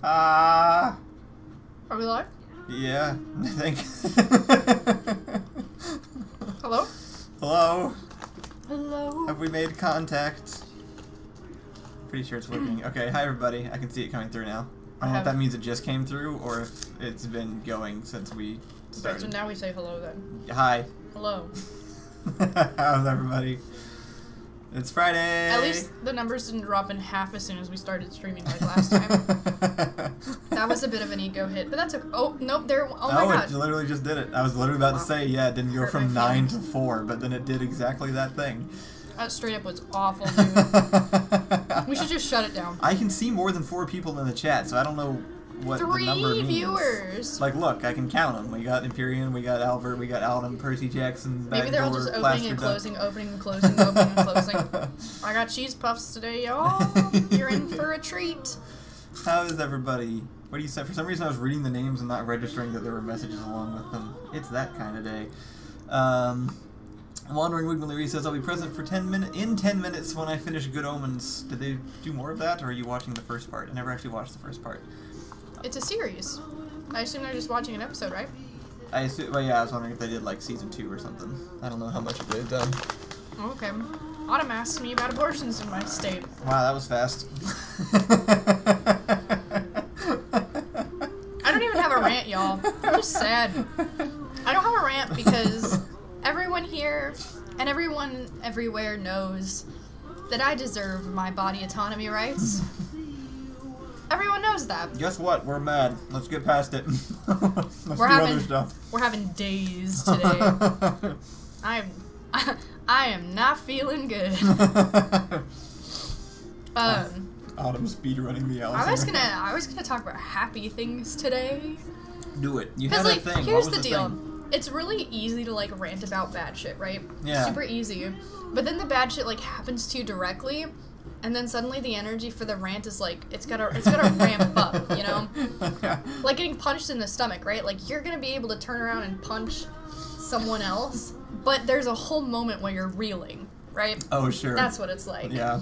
Are we live? Yeah, I think. Hello? Hello? Hello? Have we made contact? Pretty sure it's working. Okay, hi everybody. I can see it coming through now. I don't know if that means it just came through or if it's been going since we started. Okay, so now we say hello then. Hi. Hello. How's everybody? It's Friday! At least the numbers didn't drop in half as soon as we started streaming like last time. That was a bit of an ego hit, but that's okay. Oh, nope, there. Oh my god. It literally just did it. I was literally about to say, yeah, it didn't go from 9 to 4, but then it did exactly that thing. That straight up was awful, dude. We should just shut it down. I can see more than 4 people in the chat, so I don't know what the number means. 3 viewers! Like, look, I can count them. We got Empyrean, we got Albert, we got Alan, Percy Jackson, Maybe they're all just opening and closing, opening and closing, opening and closing. I got cheese puffs today, y'all. You're in for a treat. How is everybody? What do you say? For some reason I was reading the names and not registering that there were messages along with them. It's that kind of day. Wandering Wiggly says, I'll be present for in 10 minutes when I finish Good Omens. Did they do more of that, or are you watching the first part? I never actually watched the first part. It's a series. I assume they're just watching an episode, right? Well, yeah, I was wondering if they did, like, season 2 or something. I don't know how much they've done. Okay. Autumn asked me about abortions in my state. Wow, that was fast. I don't even have a rant, y'all. I'm just sad. I don't have a rant because everyone here and everyone everywhere knows that I deserve my body autonomy rights. Everyone knows that. Guess what? We're mad. Let's get past it. Let's do other stuff. We're having days today. I am not feeling good. Autumn speedrunning the Allison. I was gonna talk about happy things today. Do it. You had a thing. Here's the deal. It's really easy to like rant about bad shit, right? Yeah. Super easy. But then the bad shit like happens to you directly. And then suddenly the energy for the rant is like, it's gotta ramp up, you know? Yeah. Like getting punched in the stomach, right? Like you're gonna be able to turn around and punch someone else, but there's a whole moment where you're reeling, right? Oh, sure. That's what it's like. Yeah.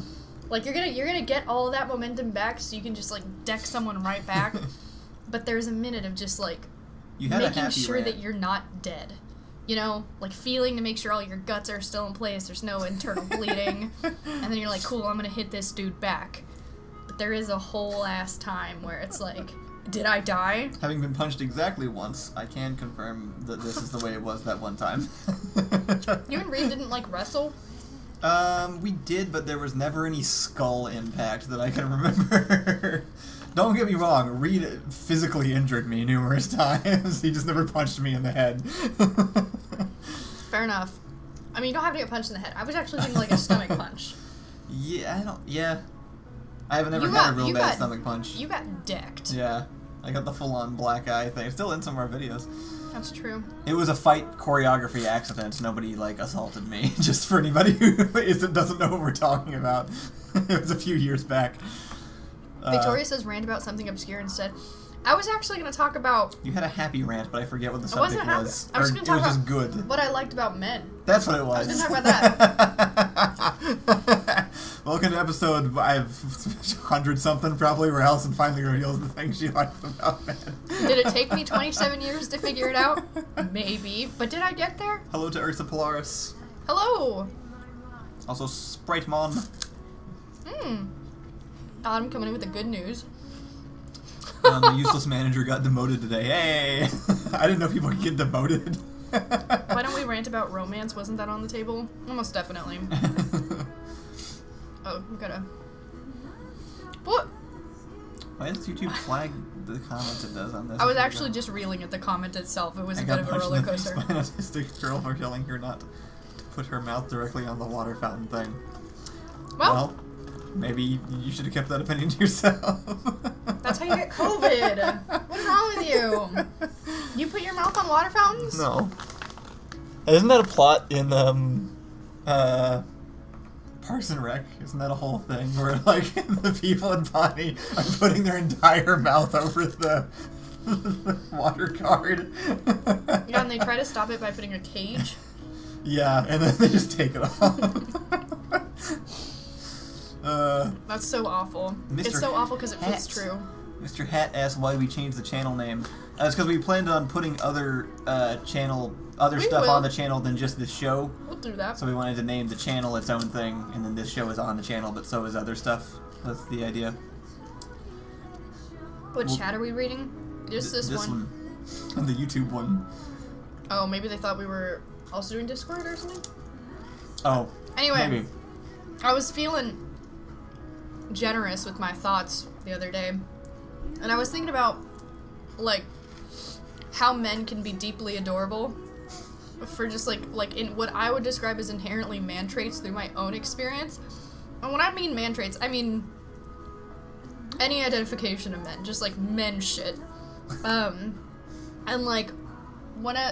Like you're gonna get all of that momentum back so you can just like deck someone right back. But there's a minute of just like making sure that you're not dead. You know, like feeling to make sure all your guts are still in place, there's no internal bleeding, and then you're like, cool, I'm gonna hit this dude back. But there is a whole ass time where it's like, did I die? Having been punched exactly once, I can confirm that this is the way it was that one time. You and Reed didn't like wrestle? We did, but there was never any skull impact that I can remember. Don't get me wrong, Reed physically injured me numerous times. He just never punched me in the head. Fair enough. I mean, you don't have to get punched in the head. I was actually thinking like a stomach punch. Yeah, I haven't ever had a real bad stomach punch. You got decked. Yeah. I got the full-on black eye thing. It's still in some of our videos. That's true. It was a fight choreography accident. Nobody, like, assaulted me. Just for anybody who doesn't know what we're talking about. It was a few years back. Victoria says rant about something obscure instead. I was actually going to talk about... You had a happy rant, but I forget what the subject was. I was going to talk about just good. What I liked about men. That's what it was. I was going to talk about that. Welcome to episode 100-something, probably, where Allison finally reveals the things she likes about men. Did it take me 27 years to figure it out? Maybe. But did I get there? Hello to Ursa Polaris. Hello. Also, Sprite-Mon. Autumn coming in with the good news. The useless manager got demoted today. Hey! I didn't know people could get demoted. Why don't we rant about romance? Wasn't that on the table? Almost definitely. Oh, we gotta... What? Why does YouTube flag the comment it does on this? I was actually just reeling at the comment itself. It was a bit of a roller coaster. I got punched in the face by an autistic girl for telling her not to put her mouth directly on the water fountain thing. Well maybe you should have kept that opinion to yourself. That's how you get COVID. What's wrong with you? You put your mouth on water fountains? No. Isn't that a plot in Parks and Rec? Isn't that a whole thing where like the people in Bonnie are putting their entire mouth over the water card? Yeah, and they try to stop it by putting a cage. Yeah, and then they just take it off. That's so awful. It's so awful because it feels true. Mr. Hat asked why we changed the channel name. It's because we planned on putting other stuff on the channel than just this show. We'll do that. So we wanted to name the channel its own thing, and then this show is on the channel, but so is other stuff. That's the idea. What chat are we reading? Just this one. And the YouTube one. Oh, maybe they thought we were also doing Discord or something? Oh. Anyway, maybe. I was feeling generous with my thoughts the other day. And I was thinking about, like, how men can be deeply adorable for just, like in what I would describe as inherently man traits through my own experience. And when I mean man traits, I mean any identification of men, just, like, men shit. And, like,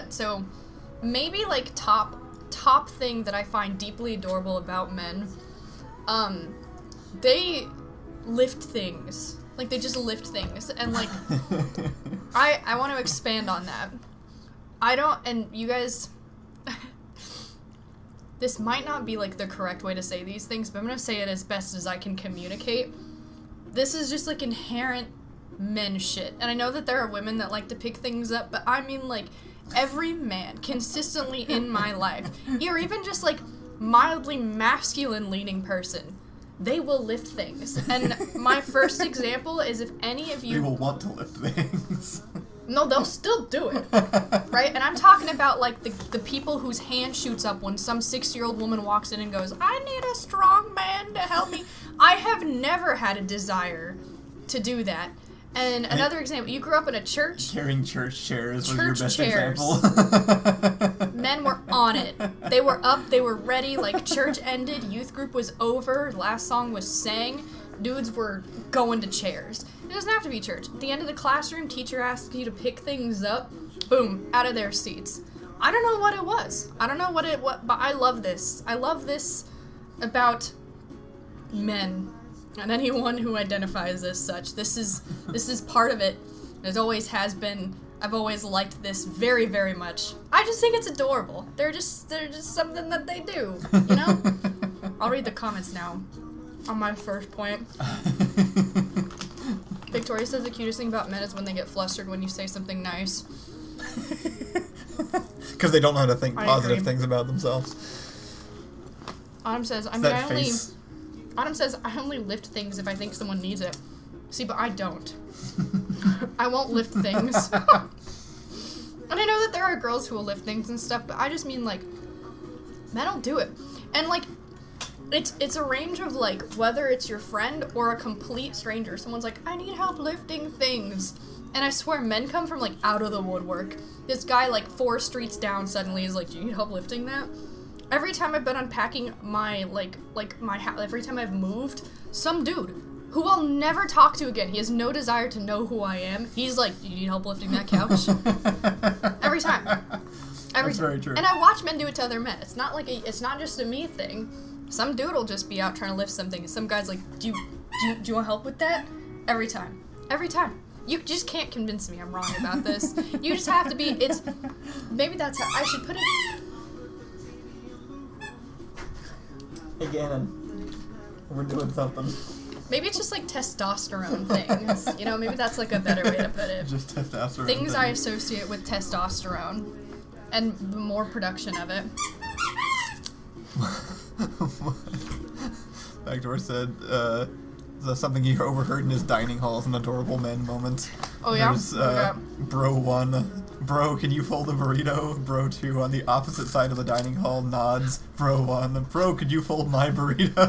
so maybe, like, top thing that I find deeply adorable about men, they lift things. Like, they just lift things, and, like, I want to expand on that. And you guys, this might not be, like, the correct way to say these things, but I'm going to say it as best as I can communicate. This is just, like, inherent men shit. And I know that there are women that like to pick things up, but I mean, like, every man consistently in my life, or even just, like, mildly masculine-leaning person, they will lift things. And my first example is if any of you... They will want to lift things. No, they'll still do it. Right? And I'm talking about, like, the people whose hand shoots up when some 6-year-old woman walks in and goes, I need a strong man to help me. I have never had a desire to do that. And another example, you grew up in a church. Carrying church chairs was your best chairs. example. Men were on it. They were up, they were ready, like, church ended, youth group was over, last song was sang, dudes were going to chairs. It doesn't have to be church. At the end of the classroom, teacher asks you to pick things up, boom, out of their seats. I don't know what it was. I don't know what, but I love this. I love this about men. And anyone who identifies as such, this is part of it. It always has been. I've always liked this very, very much. I just think it's adorable. They're just something that they do, you know? I'll read the comments now on my first point. Victoria says the cutest thing about men is when they get flustered when you say something nice. Because they don't know how to think positive things about themselves. Autumn says, Autumn says, I only lift things if I think someone needs it. See, but I don't. I won't lift things. And I know that there are girls who will lift things and stuff, but I just mean, like, men don't do it. And, like, it's a range of, like, whether it's your friend or a complete stranger. Someone's like, I need help lifting things. And I swear, men come from, like, out of the woodwork. This guy, like, 4 streets down suddenly is like, do you need help lifting that? Every time I've been unpacking my, like my house, every time I've moved, some dude who I'll never talk to again, he has no desire to know who I am, he's like, do you need help lifting that couch? Every time. That's very true. And I watch men do it to other men. It's not like it's not just a me thing. Some dude will just be out trying to lift something, and some guy's like, do you want help with that? Every time. Every time. You just can't convince me I'm wrong about this. You just have to be, maybe that's how, I should put it... Again, we're doing something. Maybe it's just like testosterone things. You know, maybe that's like a better way to put it. Just testosterone. Things I associate with testosterone and more production of it. Backdoor said, something he overheard in his dining hall is an adorable men moment. Oh, yeah? There's, Bro 1, bro, can you fold a burrito? Bro 2, on the opposite side of the dining hall, nods. Bro 1, bro, could you fold my burrito?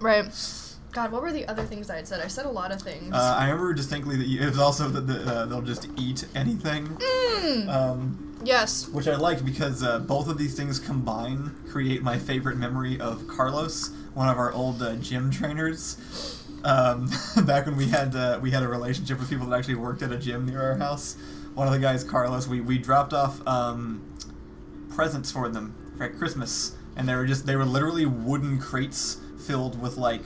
Right. God, what were the other things I had said? I said a lot of things. I remember distinctly that it was also that they'll just eat anything. Yes. Which I liked because both of these things combined create my favorite memory of Carlos, one of our old gym trainers. Back when we had a relationship with people that actually worked at a gym near our house. One of the guys, Carlos, we dropped off presents for them for Christmas, and they were literally wooden crates filled with, like,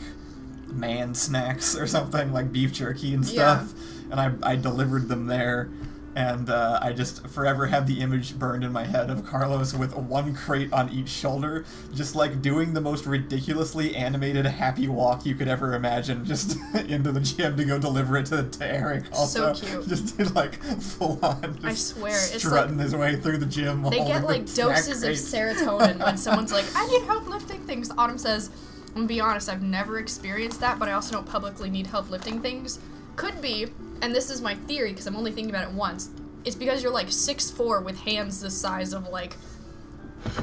man snacks or something, like beef jerky and stuff. Yeah. And I delivered them there. And I just forever have the image burned in my head of Carlos with one crate on each shoulder, just like doing the most ridiculously animated happy walk you could ever imagine, just into the gym to go deliver it to Eric. Also, so cute. Just like full on. I swear, it's strutting like, his way through the gym. They get like doses of serotonin when someone's like, I need help lifting things. Autumn says, I'm gonna be honest, I've never experienced that, but I also don't publicly need help lifting things. Could be, and this is my theory because I'm only thinking about it once, it's because you're like 6'4" with hands the size of like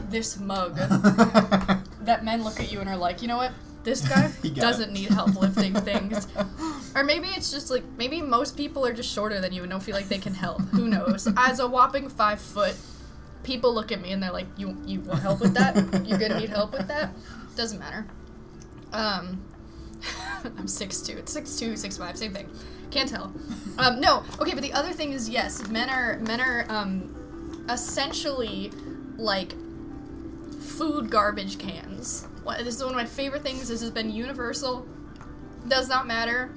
this mug. That men look at you and are like, you know what? This guy doesn't need help lifting things. Or maybe it's just like, maybe most people are just shorter than you and don't feel like they can help. Who knows? As a whopping 5 foot, people look at me and they're like, you want help with that? You're gonna need help with that? Doesn't matter. I'm 6'2". It's 6'2", 6'5", same thing. Can't tell. No. Okay, but the other thing is, yes, men are essentially like food garbage cans. This is one of my favorite things. This has been universal. Does not matter.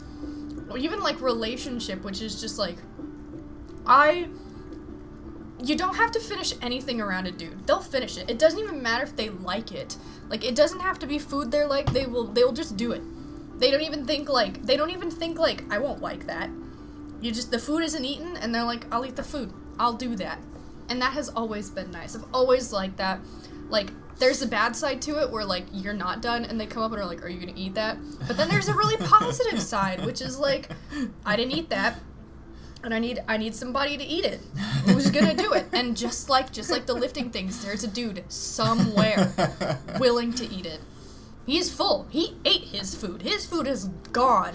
Or even like relationship, which is just like, you don't have to finish anything around a dude. They'll finish it. It doesn't even matter if they like it. Like, it doesn't have to be food they're like, they'll just do it. They don't even think like, I won't like that. The food isn't eaten, and they're like, I'll eat the food. I'll do that. And that has always been nice. I've always liked that. Like, there's a bad side to it where, like, you're not done, and they come up and are like, are you gonna eat that? But then there's a really positive side, which is like, I didn't eat that, and I need somebody to eat it. Who's gonna do it? And just like the lifting things, there's a dude somewhere willing to eat it. He's full. He ate his food. His food is gone.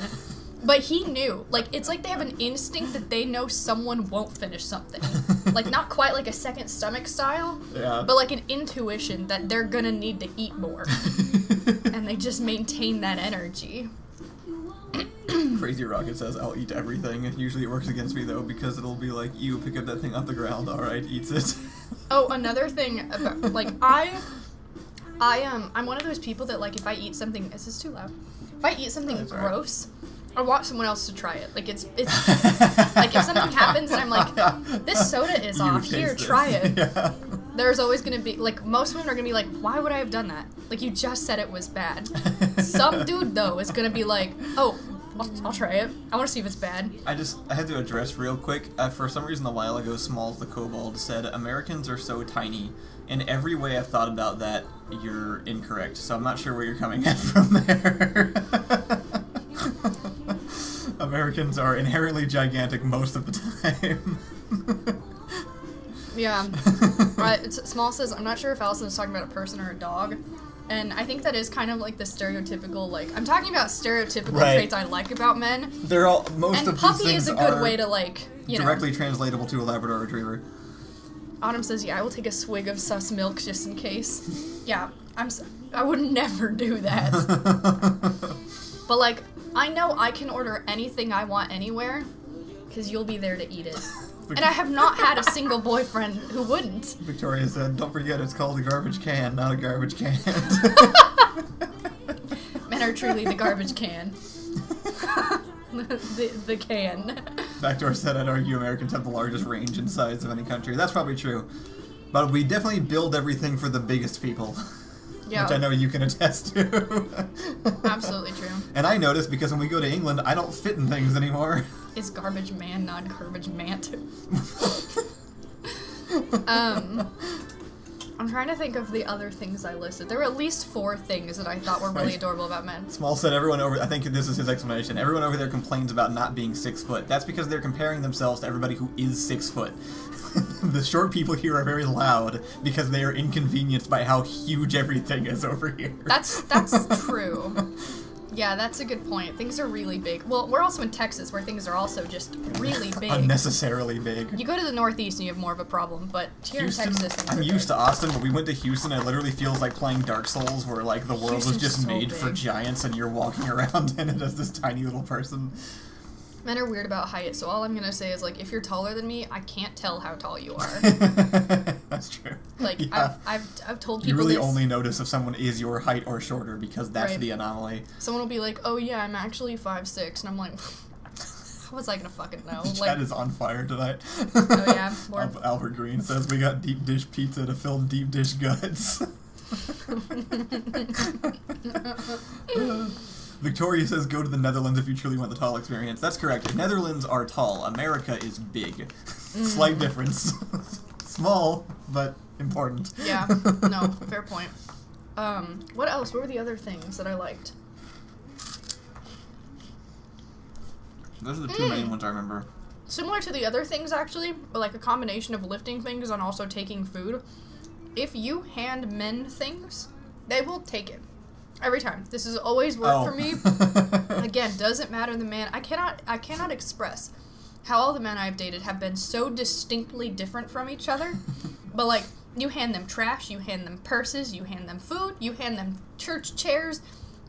But he knew. Like, it's like they have an instinct that they know someone won't finish something. Like, not quite like a second stomach style, but like an intuition that they're gonna need to eat more. And they just maintain that energy. Crazy Rocket says, I'll eat everything. Usually it works against me, though, because it'll be like, you pick up that thing off the ground, alright, eats it. Oh, another thing about, like, I'm one of those people that, like, if I eat something, is this too loud? If I eat something gross, I want someone else to try it. Like, it's like, if something happens and I'm like, this soda is off, here, try it. Yeah. There's always gonna be, like, most women are gonna be like, why would I have done that? Like, you just said it was bad. Some dude, though, is gonna be like, oh, I'll try it. I want to see if it's bad. I had to address real quick. For some reason, a while ago, Smalls the Kobold said, Americans are so tiny. In every way I've thought about that, you're incorrect. So I'm not sure where you're coming at from there. Americans are inherently gigantic most of the time. Yeah. Small says, I'm not sure if Allison is talking about a person or a dog. And I think that is kind of like the stereotypical, like, I'm talking about stereotypical traits I like about men. They're all, most of these things are... And puppy is a good way to, like, you know... Directly translatable to a Labrador Retriever. Autumn says, yeah, I will take a swig of sus milk just in case. Yeah, I would never do that. But, like, I know I can order anything I want anywhere, because you'll be there to eat it. And I have not had a single boyfriend who wouldn't. Victoria said, don't forget it's called a garbage can, not a garbage can. Men are truly the garbage can. the can. Backdoor said, I'd argue Americans have the largest range in size of any country. That's probably true. But we definitely build everything for the biggest people. Yeah. Which I know you can attest to. Absolutely true. And I notice because when we go to England, I don't fit in things anymore. Is garbage man not garbage mant? I'm trying to think of the other things I listed. There were at least 4 things that I thought were really adorable about men. Small said I think this is his explanation, everyone over there complains about not being 6 foot. That's because they're comparing themselves to everybody who is 6 foot. The short people here are very loud because they are inconvenienced by how huge everything is over here. That's true. Yeah, that's a good point. Things are really big. Well, we're also in Texas, where things are also just really big. Unnecessarily big. You go to the Northeast and you have more of a problem, but here in Texas... I'm used to Austin, but we went to Houston, and it literally feels like playing Dark Souls, where, like, the world was just made for giants, and you're walking around in it as this tiny little person. Men are weird about height, so all I'm gonna say is, like, if you're taller than me, I can't tell how tall you are. That's true. Like, yeah. I've told people you really only notice if someone is your height or shorter, because that's the anomaly. Someone will be like, oh yeah, I'm actually 5'6", and I'm like, How was I gonna fucking know? The chat is on fire tonight. Oh yeah. Albert Green says we got deep dish pizza to fill deep dish guts. Victoria says go to the Netherlands if you truly want the tall experience. That's correct. The Netherlands are tall. America is big. Slight difference. Small, but important. Yeah. No, fair point. What else? What were the other things that I liked? Those are the two main ones I remember. Similar to the other things, actually, like a combination of lifting things and also taking food. If you hand men things, they will take it. Every time. This has always worked for me. Again, doesn't matter the man. I cannot express how all the men I've dated have been so distinctly different from each other. But, like, you hand them trash, you hand them purses, you hand them food, you hand them church chairs,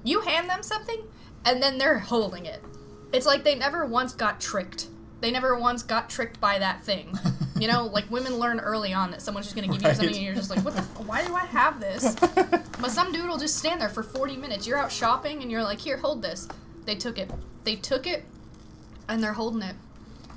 you hand them something, and then they're holding it. It's like they never once got tricked. They never once got tricked by that thing. You know, like women learn early on that someone's just going to give you something and you're just like, why do I have this? But some dude will just stand there for 40 minutes. You're out shopping and you're like, here, hold this. They took it. They took it and they're holding it.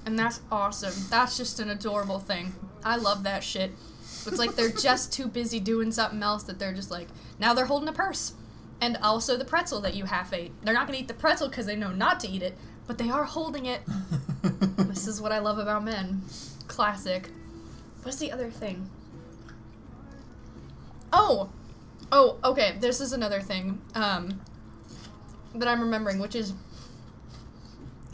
And that's awesome. That's just an adorable thing. I love that shit. It's like they're just too busy doing something else that they're just like, now they're holding a purse. And also the pretzel that you half ate. They're not going to eat the pretzel because they know not to eat it, but they are holding it. This is what I love about men. Classic. What's the other thing? Oh, okay. This is another thing that I'm remembering, which is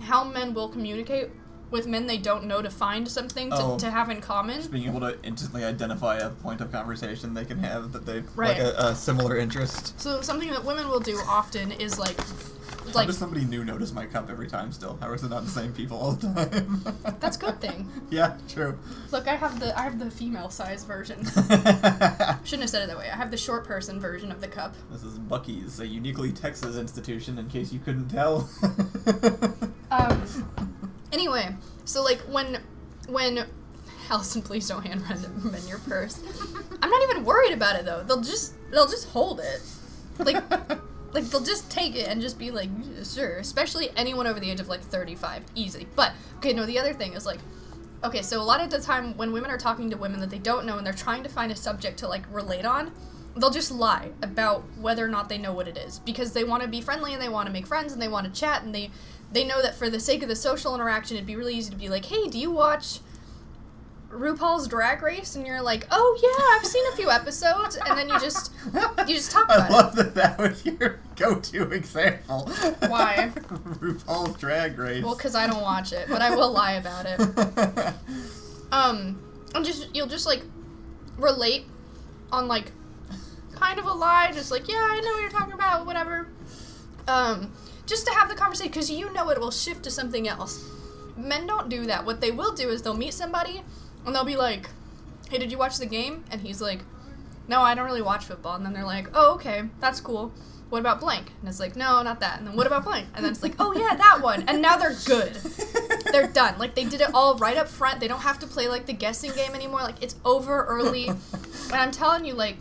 how men will communicate with men they don't know to find something to have in common. Just being able to instantly identify a point of conversation they can have that they like a similar interest. So something that women will do often is like how does somebody new notice my cup every time still? How is it not the same people all the time? That's a good thing. Yeah, true. Look, I have the female size version. Shouldn't have said it that way. I have the short person version of the cup. This is Buc-ee's, a uniquely Texas institution, in case you couldn't tell. Anyway, so like when Allison, please don't hand men your purse. I'm not even worried about it though. They'll just hold it. Like they'll just take it and just be like, sure. Especially anyone over the age of like 35, easy. But okay, no, the other thing is like, okay, so a lot of the time when women are talking to women that they don't know and they're trying to find a subject to like relate on, they'll just lie about whether or not they know what it is because they want to be friendly and they want to make friends and they want to chat and they know that for the sake of the social interaction, it'd be really easy to be like, hey, do you watch RuPaul's Drag Race? And you're like, oh yeah, I've seen a few episodes. And then you just talk about it. I love that was your go-to example. Why? RuPaul's Drag Race. Well, because I don't watch it, but I will lie about it. You'll just like relate on like kind of a lie, just like, yeah, I know what you're talking about, whatever. Just to have the conversation, because you know it will shift to something else. Men don't do that. What they will do is they'll meet somebody, and they'll be like, hey, did you watch the game? And he's like, no, I don't really watch football. And then they're like, oh, okay, that's cool. What about blank? And it's like, no, not that. And then what about blank? And then it's like, oh, yeah, that one. And now they're good. They're done. Like, they did it all right up front. They don't have to play, like, the guessing game anymore. Like, it's over early. And I'm telling you, like,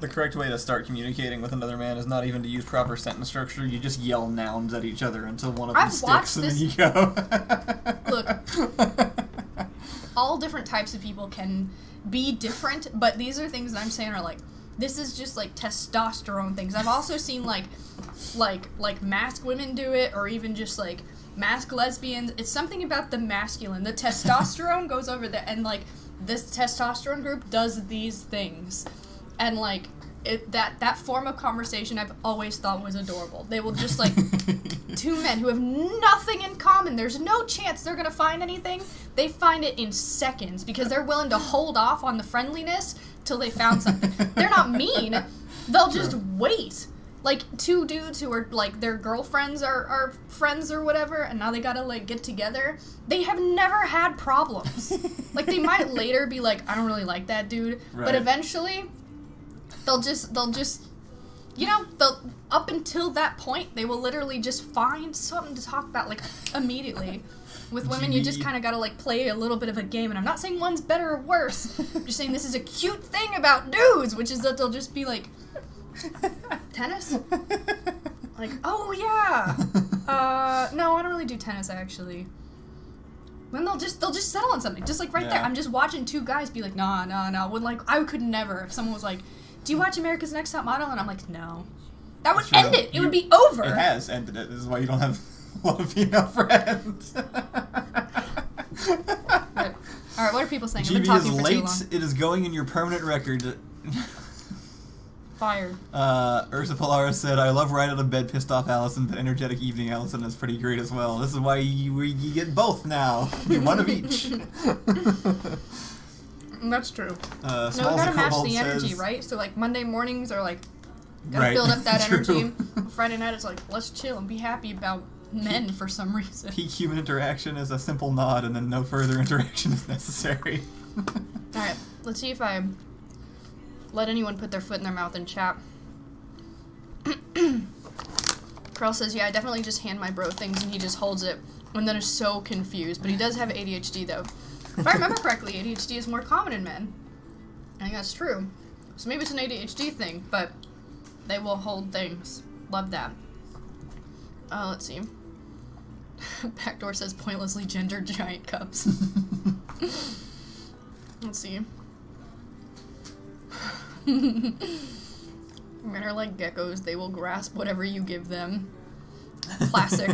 the correct way to start communicating with another man is not even to use proper sentence structure. You just yell nouns at each other until one of them sticks, and then you go. Look, all different types of people can be different, but these are things that I'm saying are like, this is just like testosterone things. I've also seen like masked women do it, or even just like masked lesbians. It's something about the masculine. The testosterone goes over there, and like this testosterone group does these things. And, like, that form of conversation I've always thought was adorable. They will just, like, two men who have nothing in common. There's no chance they're going to find anything. They find it in seconds because they're willing to hold off on the friendliness till they found something. They're not mean. They'll just wait. Like, two dudes who are, like, their girlfriends are friends or whatever, and now they gotta, like, get together. They have never had problems. Like, they might later be like, I don't really like that dude. Right. But eventually, they'll just, you know, up until that point, they will literally just find something to talk about, like, immediately. With women, you just kind of gotta, like, play a little bit of a game, and I'm not saying one's better or worse. I'm just saying this is a cute thing about dudes, which is that they'll just be like, tennis? Like, oh, yeah. No, I don't really do tennis, actually. When they'll just settle on something, just like right there. I'm just watching two guys be like, nah. When like I could never. If someone was like, "Do you watch America's Next Top Model?" and I'm like, "No," that would end it. It would be over. It has ended it. This is why you don't have a lot of female friends. Right. All right, what are people saying? GB is late. It is going in your permanent record. Fired. Ursa Polaris said, I love right out of bed pissed off Allison, but energetic evening Allison is pretty great as well. This is why you get both now. You one of each. That's true. No, we gotta match the energy, right? So like Monday mornings are like, gotta build up that energy. Friday night it's like, let's chill and be happy about men for some reason. Peak human interaction is a simple nod and then no further interaction is necessary. Alright, let's see if I let anyone put their foot in their mouth in chat. Carl says, yeah, I definitely just hand my bro things and he just holds it and then is so confused. But he does have ADHD though. If I remember correctly, ADHD is more common in men. I think that's true. So maybe it's an ADHD thing, but they will hold things. Love that. Let's see. Backdoor says pointlessly gendered giant cups. Let's see. Men are like geckos. They will grasp whatever you give them. Classic.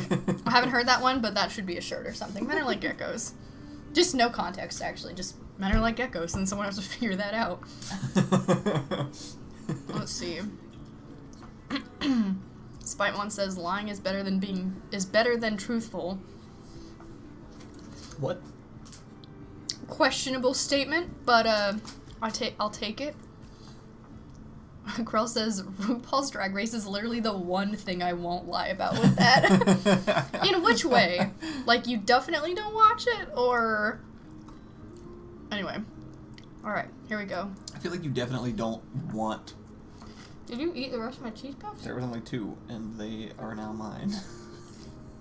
I haven't heard that one, but that should be a shirt or something. Men are like geckos. Just no context, actually. Just men are like geckos, and someone has to figure that out. Let's see. Spite One says lying is better than truthful. What? Questionable statement, but I'll take it. Krell says RuPaul's Drag Race is literally the one thing I won't lie about with that. In which way? Like, you definitely don't watch it, or... Anyway. Alright, here we go. I feel like you definitely don't want... Did you eat the rest of my cheese puffs? There was only 2, and they are now mine.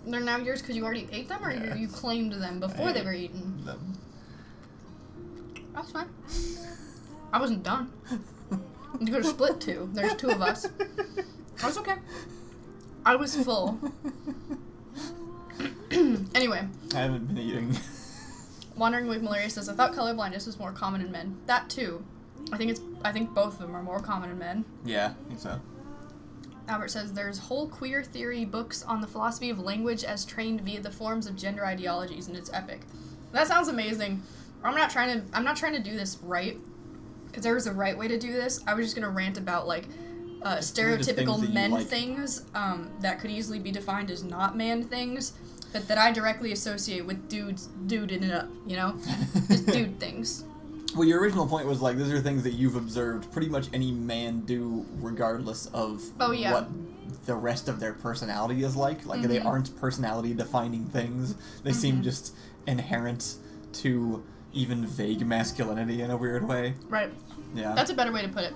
They're now yours because you already ate them, or you claimed them before they were eaten? Them. That's fine. I wasn't done. You could have split 2. There's 2 of us. That's okay. I was full. Anyway. I haven't been eating. Wandering with Malaria says, I thought colorblindness was more common in men. That too. I think both of them are more common in men. Yeah, I think so. Albert says, there's whole queer theory books on the philosophy of language as trained via the forms of gender ideologies, and it's epic. That sounds amazing. I'm not trying to do this right, because there was a right way to do this. I was just gonna rant about like stereotypical men things that could easily be defined as not man things, but that I directly associate with duding it up, you know? Just dude things. Well, your original point was like, these are things that you've observed pretty much any man do regardless of what the rest of their personality is like. Like, they aren't personality-defining things. They seem just inherent to even vague masculinity in a weird way. Right. Yeah. That's a better way to put it.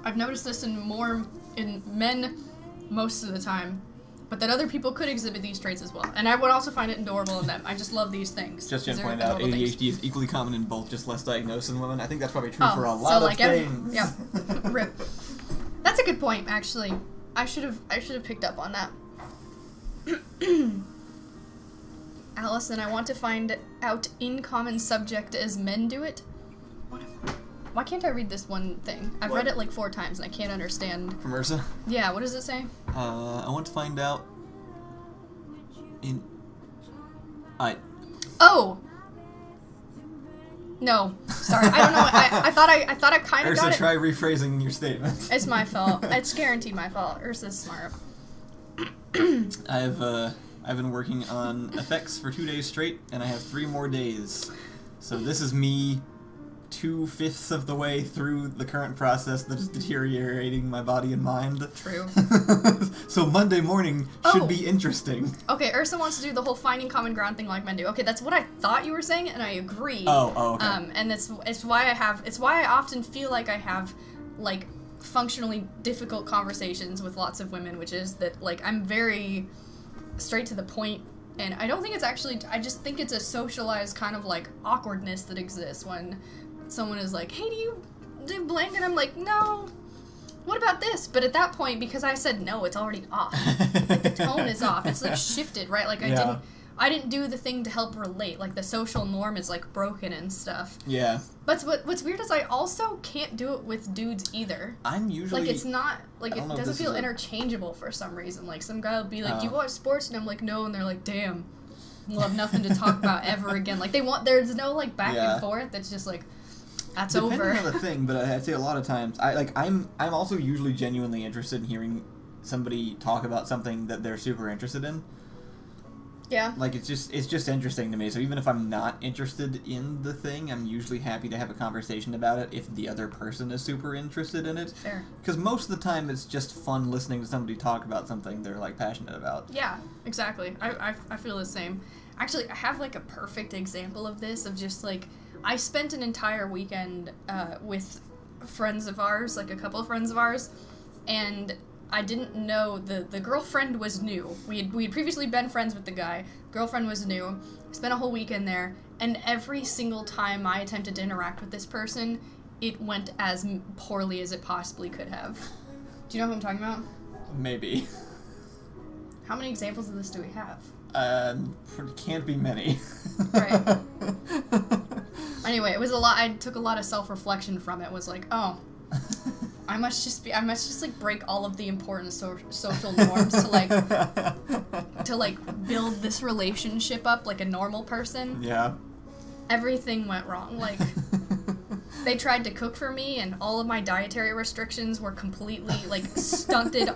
I've noticed this in men most of the time, but that other people could exhibit these traits as well. And I would also find it adorable in them. I just love these things. Just to point out, ADHD is equally common in both, just less diagnosed in women. I think that's probably true for a lot of things. Yeah. Rip. That's a good point, actually. I should have picked up on that. Allison, I want to find out in common subject as men do it. Why can't I read this one thing? I've read it like 4 times and I can't understand. From Ursa? Yeah, what does it say? I want to find out in... Oh! No. Sorry, I don't know. I thought I kind of got it. Ursa, try rephrasing your statement. It's my fault. It's guaranteed my fault. Ursa's smart. I've been working on effects for 2 days straight, and I have 3 more days. So this is me 2/5 of the way through the current process that is deteriorating my body and mind. True. So Monday morning should be interesting. Okay, Ursa wants to do the whole finding common ground thing like men do. Okay, that's what I thought you were saying, and I agree. Oh, okay. And it's why I often feel like I have, like, functionally difficult conversations with lots of women, which is that, like, I'm very straight to the point, and I don't think it's actually, I just think it's a socialized kind of, like, awkwardness that exists when someone is like, hey, do you do blank? And I'm like, no. What about this? But at that point, because I said no, it's already off. Like, the tone is off. It's like shifted, right? Like I I didn't do the thing to help relate. Like, the social norm is, like, broken and stuff. Yeah. But what's weird is I also can't do it with dudes either. I'm usually... Like, it's not... Like, it doesn't feel interchangeable for some reason. Like, some guy will be like, do you watch sports? And I'm like, no. And they're like, damn. We'll have nothing to talk about ever again. Like, there's no, like, back and forth. It's just, like, that's over. Depending on the thing, but I'd say a lot of times, I'm also usually genuinely interested in hearing somebody talk about something that they're super interested in. Yeah. Like, it's just interesting to me. So even if I'm not interested in the thing, I'm usually happy to have a conversation about it if the other person is super interested in it. Fair. Because most of the time, it's just fun listening to somebody talk about something they're, like, passionate about. Yeah, exactly. I feel the same. Actually, I have, like, a perfect example of this, of just, like, I spent an entire weekend with friends of ours, like, a couple of friends of ours, and... I didn't know the girlfriend was new. We had previously been friends with the guy. Girlfriend was new. Spent a whole weekend there, and every single time I attempted to interact with this person, it went as poorly as it possibly could have. Do you know who I'm talking about? Maybe. How many examples of this do we have? Can't be many. Right. Anyway, it was a lot. I took a lot of self-reflection from it. Was like, oh. I must just like break all of the important social norms to build this relationship up like a normal person. Yeah. Everything went wrong. Like, they tried to cook for me, and all of my dietary restrictions were completely like stunted.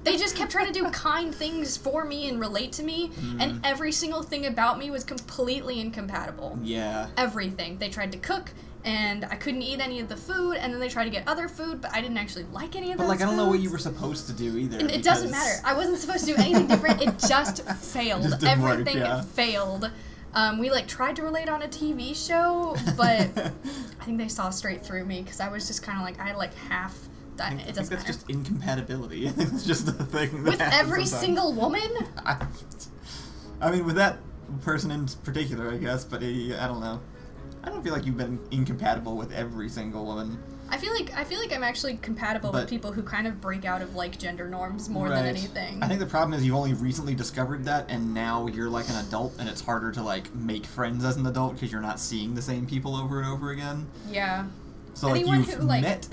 They just kept trying to do kind things for me and relate to me, and every single thing about me was completely incompatible. Yeah. Everything. They tried to cook. And I couldn't eat any of the food, and then they tried to get other food, but I didn't actually like any of those But, I don't know what you were foods. supposed to do either. And it doesn't matter. I wasn't supposed to do anything different. It just failed. Just didn't Everything work, yeah. failed. We, like, tried to relate on a TV show, but I think they saw straight through me, because I was just kind of like, I had, like, half... I think that's just incompatibility. I think it's just the thing that with every single woman? I mean, with that person in particular, I guess, but I don't know. I don't feel like you've been incompatible with every single woman. I feel like I'm actually compatible with people who kind of break out of, like, gender norms more than anything. I think the problem is you've only recently discovered that, and now you're, like, an adult, and it's harder to, like, make friends as an adult because you're not seeing the same people over and over again. Yeah. So, like, you've met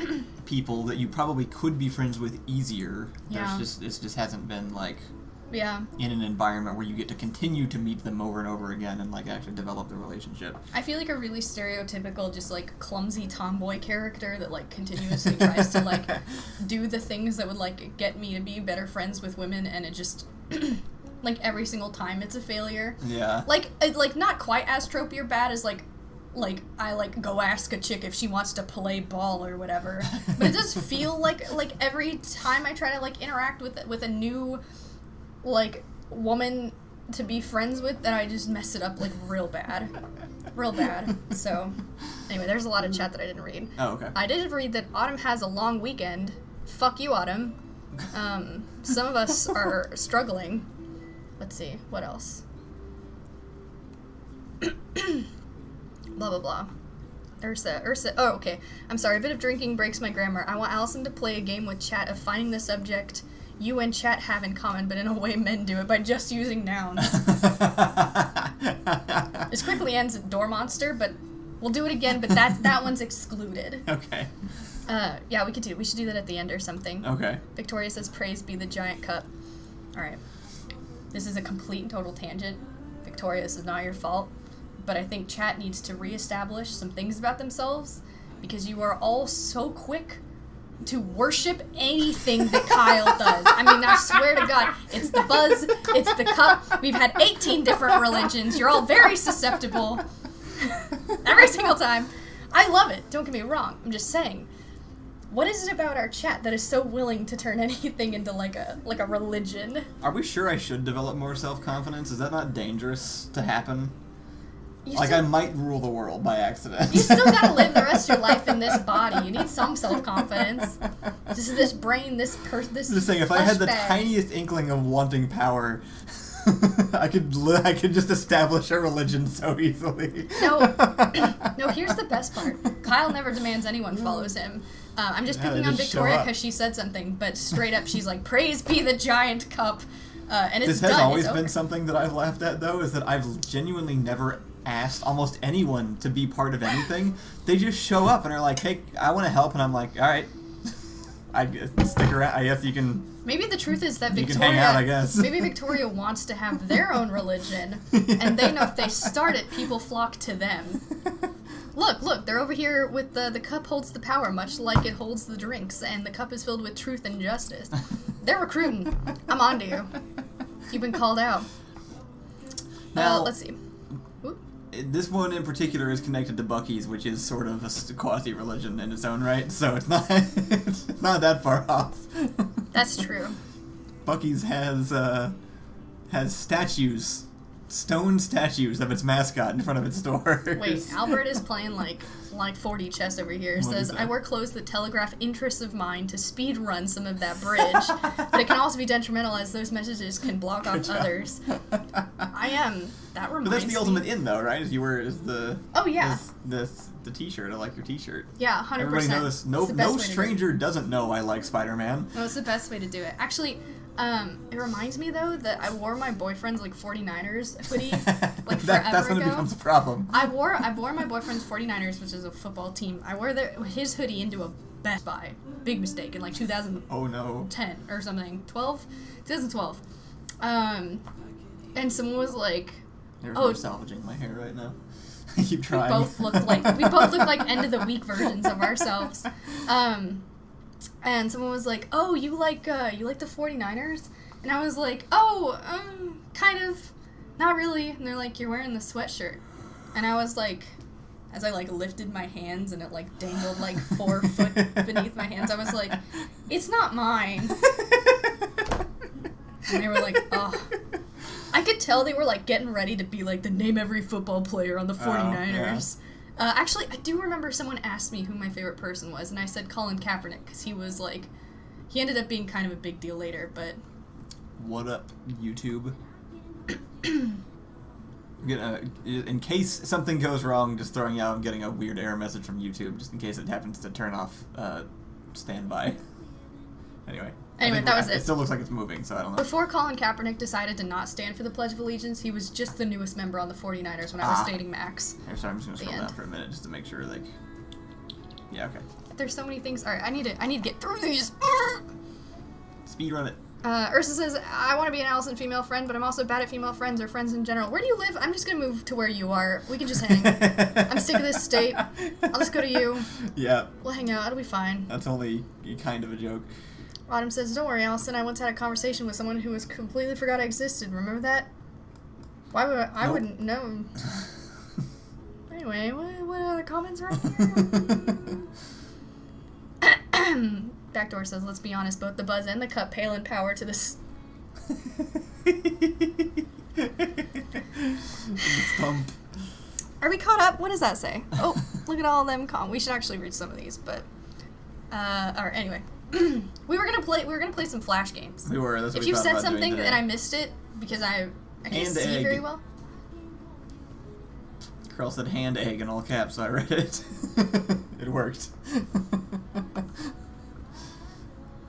people that you probably could be friends with easier. Yeah. It just hasn't been, like... Yeah. In an environment where you get to continue to meet them over and over again and, like, actually develop the relationship. I feel like a really stereotypical, just, like, clumsy tomboy character that, like, continuously tries to, like, do the things that would, like, get me to be better friends with women, and it just, like, every single time it's a failure. Yeah. Like, not quite as tropey or bad as, like, I, like, go ask a chick if she wants to play ball or whatever. But it does feel like every time I try to, like, interact with a new... like, woman to be friends with, that I just mess it up, like, real bad. Real bad. So, anyway, there's a lot of chat that I didn't read. Oh, okay. I did read that Autumn has a long weekend. Fuck you, Autumn. Some of us are struggling. Let's see, what else? Blah, blah, blah. Ursa, oh, okay. I'm sorry, a bit of drinking breaks my grammar. I want Allison to play a game with chat of finding the subject you and chat have in common, but in a way men do it by just using nouns. This quickly ends at door monster, but we'll do it again, but that one's excluded. Okay. Yeah, we should do that at the end or something. Okay. Victoria says, praise be the giant cup. Alright. This is a complete and total tangent. Victoria, this is not your fault, but I think chat needs to reestablish some things about themselves, because you are all so quick to worship anything that Kyle does. I mean, I swear to God, it's the buzz, it's the cup. We've had 18 different religions. You're all very susceptible. Every single time. I love it. Don't get me wrong. I'm just saying. What is it about our chat that is so willing to turn anything into like a religion? Are we sure I should develop more self-confidence? Is that not dangerous to happen? I might rule the world by accident. You still gotta live the rest of your life in this body. You need some self-confidence. This brain, this Just saying, if I had the tiniest inkling of wanting power, I could just establish a religion so easily. No, here's the best part. Kyle never demands anyone follows him. I'm just picking on Victoria because she said something, but straight up she's like, praise be the giant cup. And it's This has always been something that I've laughed at, though, is that I've genuinely never asked almost anyone to be part of anything. They just show up and are like, hey, I want to help, and I'm like, all right, I stick around. I guess you can... Maybe the truth is that Victoria... You can hang out, I guess. Maybe Victoria wants to have their own religion, and they know if they start it, people flock to them. Look, they're over here with the cup holds the power, much like it holds the drinks, and the cup is filled with truth and justice. They're recruiting. I'm on to you. You've been called out. Now, let's see. Ooh. This one in particular is connected to Bucky's, which is sort of a quasi-religion in its own right, so it's not it's not that far off. That's true. Bucky's has statues, stone statues of its mascot in front of its store. Wait, Albert is playing like 4D chess over here. Says, I wear clothes that telegraph interests of mine to speed run some of that bridge, but it can also be detrimental as those messages can block off others. I am. That reminds me. But that's the ultimate in, though, right? Is you wear the... Oh, yeah. The t-shirt. I like your t-shirt. Yeah, 100%. Everybody knows. No stranger doesn't know I like Spider-Man. No, it's the best way to do it. Actually, it reminds me, though, that I wore my boyfriend's, 49ers hoodie, forever that's when ago. It becomes a problem. I wore my boyfriend's 49ers, which is a football team. I wore his hoodie into a Best Buy. Big mistake in, 2010 or something. 2012. And someone was like... There's no salvaging my hair right now. I keep trying. We both look like end of the week versions of ourselves. And someone was like, "Oh, you like the 49ers?" And I was like, "Oh, kind of, not really." And they're like, "You're wearing the sweatshirt." And I was like, as I lifted my hands and it dangled 4 foot beneath my hands, I was like, "It's not mine." And they were like, "Oh." I could tell they were getting ready to be the name every football player on the 49ers. Yeah. Actually, I do remember someone asked me who my favorite person was, and I said Colin Kaepernick, because he was he ended up being kind of a big deal later, but... What up, YouTube? In case something goes wrong, just throwing out, I'm getting a weird error message from YouTube, just in case it happens to turn off standby. Anyway, that was it. It still looks like it's moving, so I don't know. Before Colin Kaepernick decided to not stand for the Pledge of Allegiance, he was just the newest member on the 49ers when I was dating Max. Here, sorry, I'm just going to scroll down for a minute just to make sure, Yeah, okay. There's so many things. Alright, I need to get through these. Speedrun it. Ursa says, I want to be an Allison female friend, but I'm also bad at female friends or friends in general. Where do you live? I'm just going to move to where you are. We can just hang. I'm sick of this state. I'll just go to you. Yeah. We'll hang out. It'll be fine. That's only kind of a joke. Rodham says, don't worry, Allison. I once had a conversation with someone who was completely forgot I existed. Remember that? Why would I wouldn't know. Anyway, what other comments are here? Backdoor says, let's be honest, both the buzz and the cup pale in power to this. Stump. Are we caught up? What does that say? Oh, look at all of them. We should actually read some of these, but alright, anyway. we were gonna play some Flash games. We were. That's what if we you thought said about something doing and I missed it because I can't see very well. Carl said hand egg in all caps, so I read it. It worked. What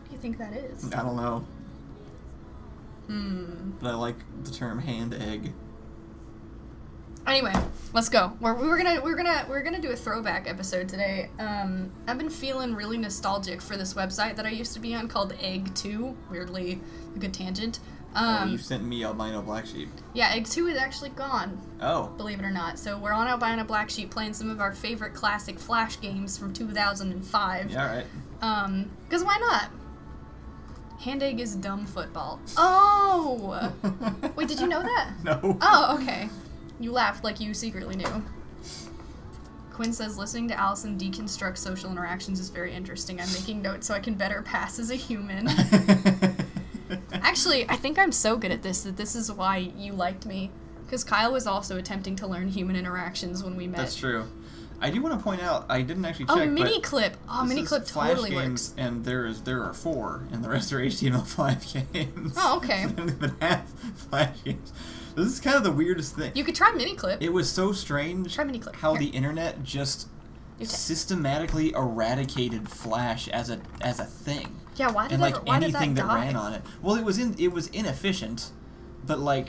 do you think that is? I don't know. But I like the term hand egg. Anyway, let's go. We're gonna do a throwback episode today. I've been feeling really nostalgic for this website that I used to be on called Egg 2. Weirdly, a good tangent. You sent me Albino Black Sheep. Yeah, Egg 2 is actually gone. Oh. Believe it or not. So we're on Albino Black Sheep playing some of our favorite classic Flash games from 2005. Yeah, alright. Because why not? Hand egg is dumb football. Oh! Wait, did you know that? No. Oh, okay. You laughed like you secretly knew. Quinn says, listening to Allison deconstruct social interactions is very interesting. I'm making notes so I can better pass as a human. Actually, I think I'm so good at this that this is why you liked me. Because Kyle was also attempting to learn human interactions when we met. That's true. I do want to point out, I didn't actually check, Mini-Clip! Oh, Mini-Clip totally games, works. And there are 4, and the rest are HTML5 games. Oh, okay. I don't even have Flash games. This is kind of the weirdest thing. You could try Mini-Clip. It was so strange try Mini-Clip. how the internet just systematically eradicated Flash as a thing. Yeah, why did anything that ran on it. Well, it was inefficient, but like,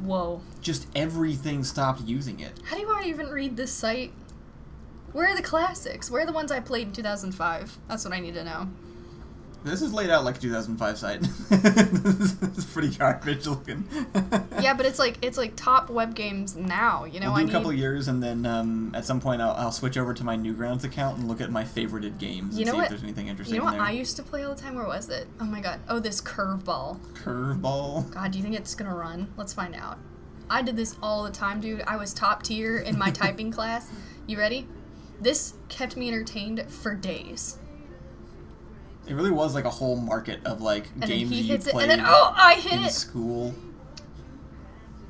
whoa, just everything stopped using it. How do you even read this site? Where are the classics? Where are the ones I played in 2005? That's what I need to know. This is laid out like a 2005 site. It's pretty garbage looking. Yeah, but it's like top web games now. You know, We'll do a couple years, and then at some point I'll switch over to my Newgrounds account and look at my favorited games and see if there's anything interesting. You know what in there. I used to play all the time? Where was it? Oh my god! Oh, this curveball. Curveball. God, do you think it's gonna run? Let's find out. I did this all the time, dude. I was top tier in my typing class. You ready? This kept me entertained for days. It really was like a whole market of like games you played I hit in it. school.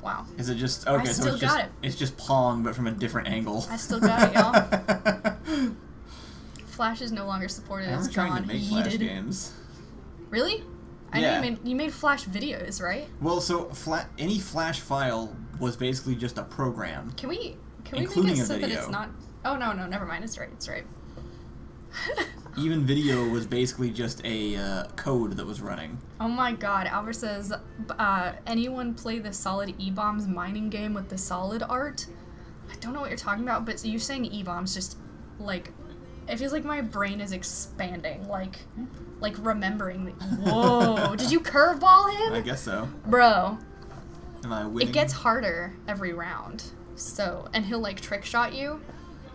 Wow. Is it just okay? I So still got it. It's just Pong, but from a different angle. I still got it, y'all. Flash is no longer supported. It's gone. Trying to make Flash games. Really? I know you made Flash videos, right? Well, so any Flash file was basically just a program. Can we make it so that it's not? Oh no, never mind. It's right. Even video was basically just a code that was running. Oh my god, Albert says, anyone play the Solid E-Bombs mining game with the solid art? I don't know what you're talking about, but you saying E-Bombs just, like, it feels like my brain is expanding, like remembering. Whoa, did you curveball him? I guess so. Bro. Am I winning? It gets harder every round, so, and he'll, like, trick shot you.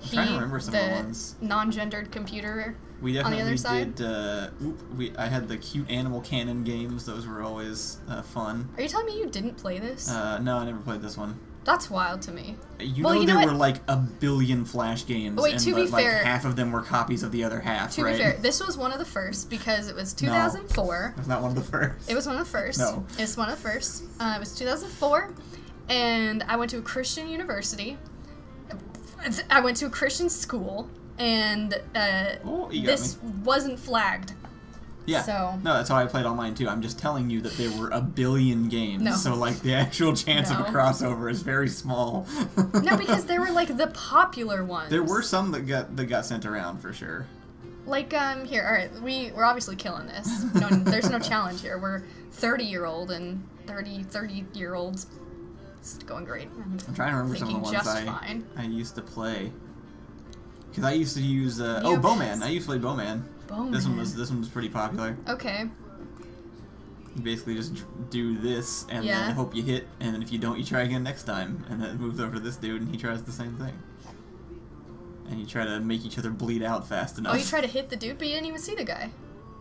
I'm trying to remember some of the ones. Non-gendered computer. We definitely on the other side. did. I had the cute animal cannon games. Those were always fun. Are you telling me you didn't play this? No, I never played this one. That's wild to me. There were like a billion Flash games. Wait, to be fair, half of them were copies of the other half. To be fair, this was one of the first because it was 2004. No, it was not one of the first. It was one of the first. No. It was one of the first. It was 2004, and I went to a Christian university. I went to a Christian school, and this wasn't flagged. Yeah. So, no, that's how I played all mine too. I'm just telling you that there were a billion games. No. So like the actual chance of a crossover is very small. No, because there were like the popular ones. There were some that got sent around for sure. Like here, all right, we're obviously killing this. No, there's no challenge here. We're 30-year-old and 30-year-olds. It's going great. I'm trying to remember some of the ones I used to play. Because I used to use Bowman. I used to play Bowman. Bowman. This one was pretty popular. Okay. You basically just do this and then hope you hit, and then if you don't, you try again next time, and then it moves over to this dude and he tries the same thing. And you try to make each other bleed out fast enough. Oh, you try to hit the dude, but you didn't even see the guy.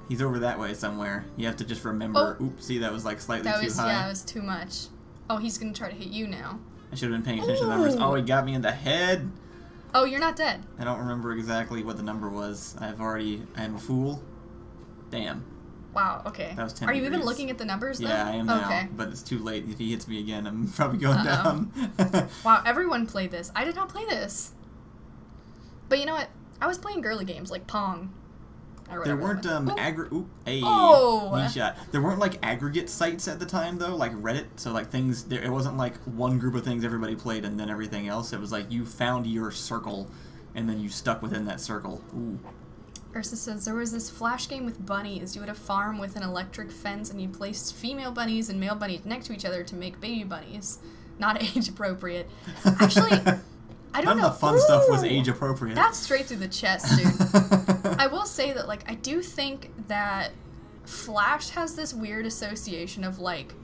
He's over that way somewhere. You have to just remember. Oh. Oops, see, that was like slightly too high. Yeah, it was too much. Oh, he's gonna try to hit you now. I should have been paying attention to the numbers. Oh, he got me in the head. Oh, you're not dead. I don't remember exactly what the number was. I am a fool. Damn. Wow, okay. That was 10 Are you degrees. even looking at the numbers, though? Yeah, I am now. Okay. But it's too late. If he hits me again, I'm probably going down. Wow, everyone played this. I did not play this. But you know what? I was playing girly games like Pong. There weren't shot. There weren't like aggregate sites at the time though, like Reddit. So like things there, it wasn't like one group of things everybody played and then everything else. It was like you found your circle, and then you stuck within that circle. Ooh. Ursa says there was this Flash game with bunnies. You had a farm with an electric fence, and you placed female bunnies and male bunnies next to each other to make baby bunnies. Not age appropriate. Actually. I don't know. None of the fun stuff was age appropriate. That's straight through the chest, dude. I will say that, like, I do think that Flash has this weird association of, like,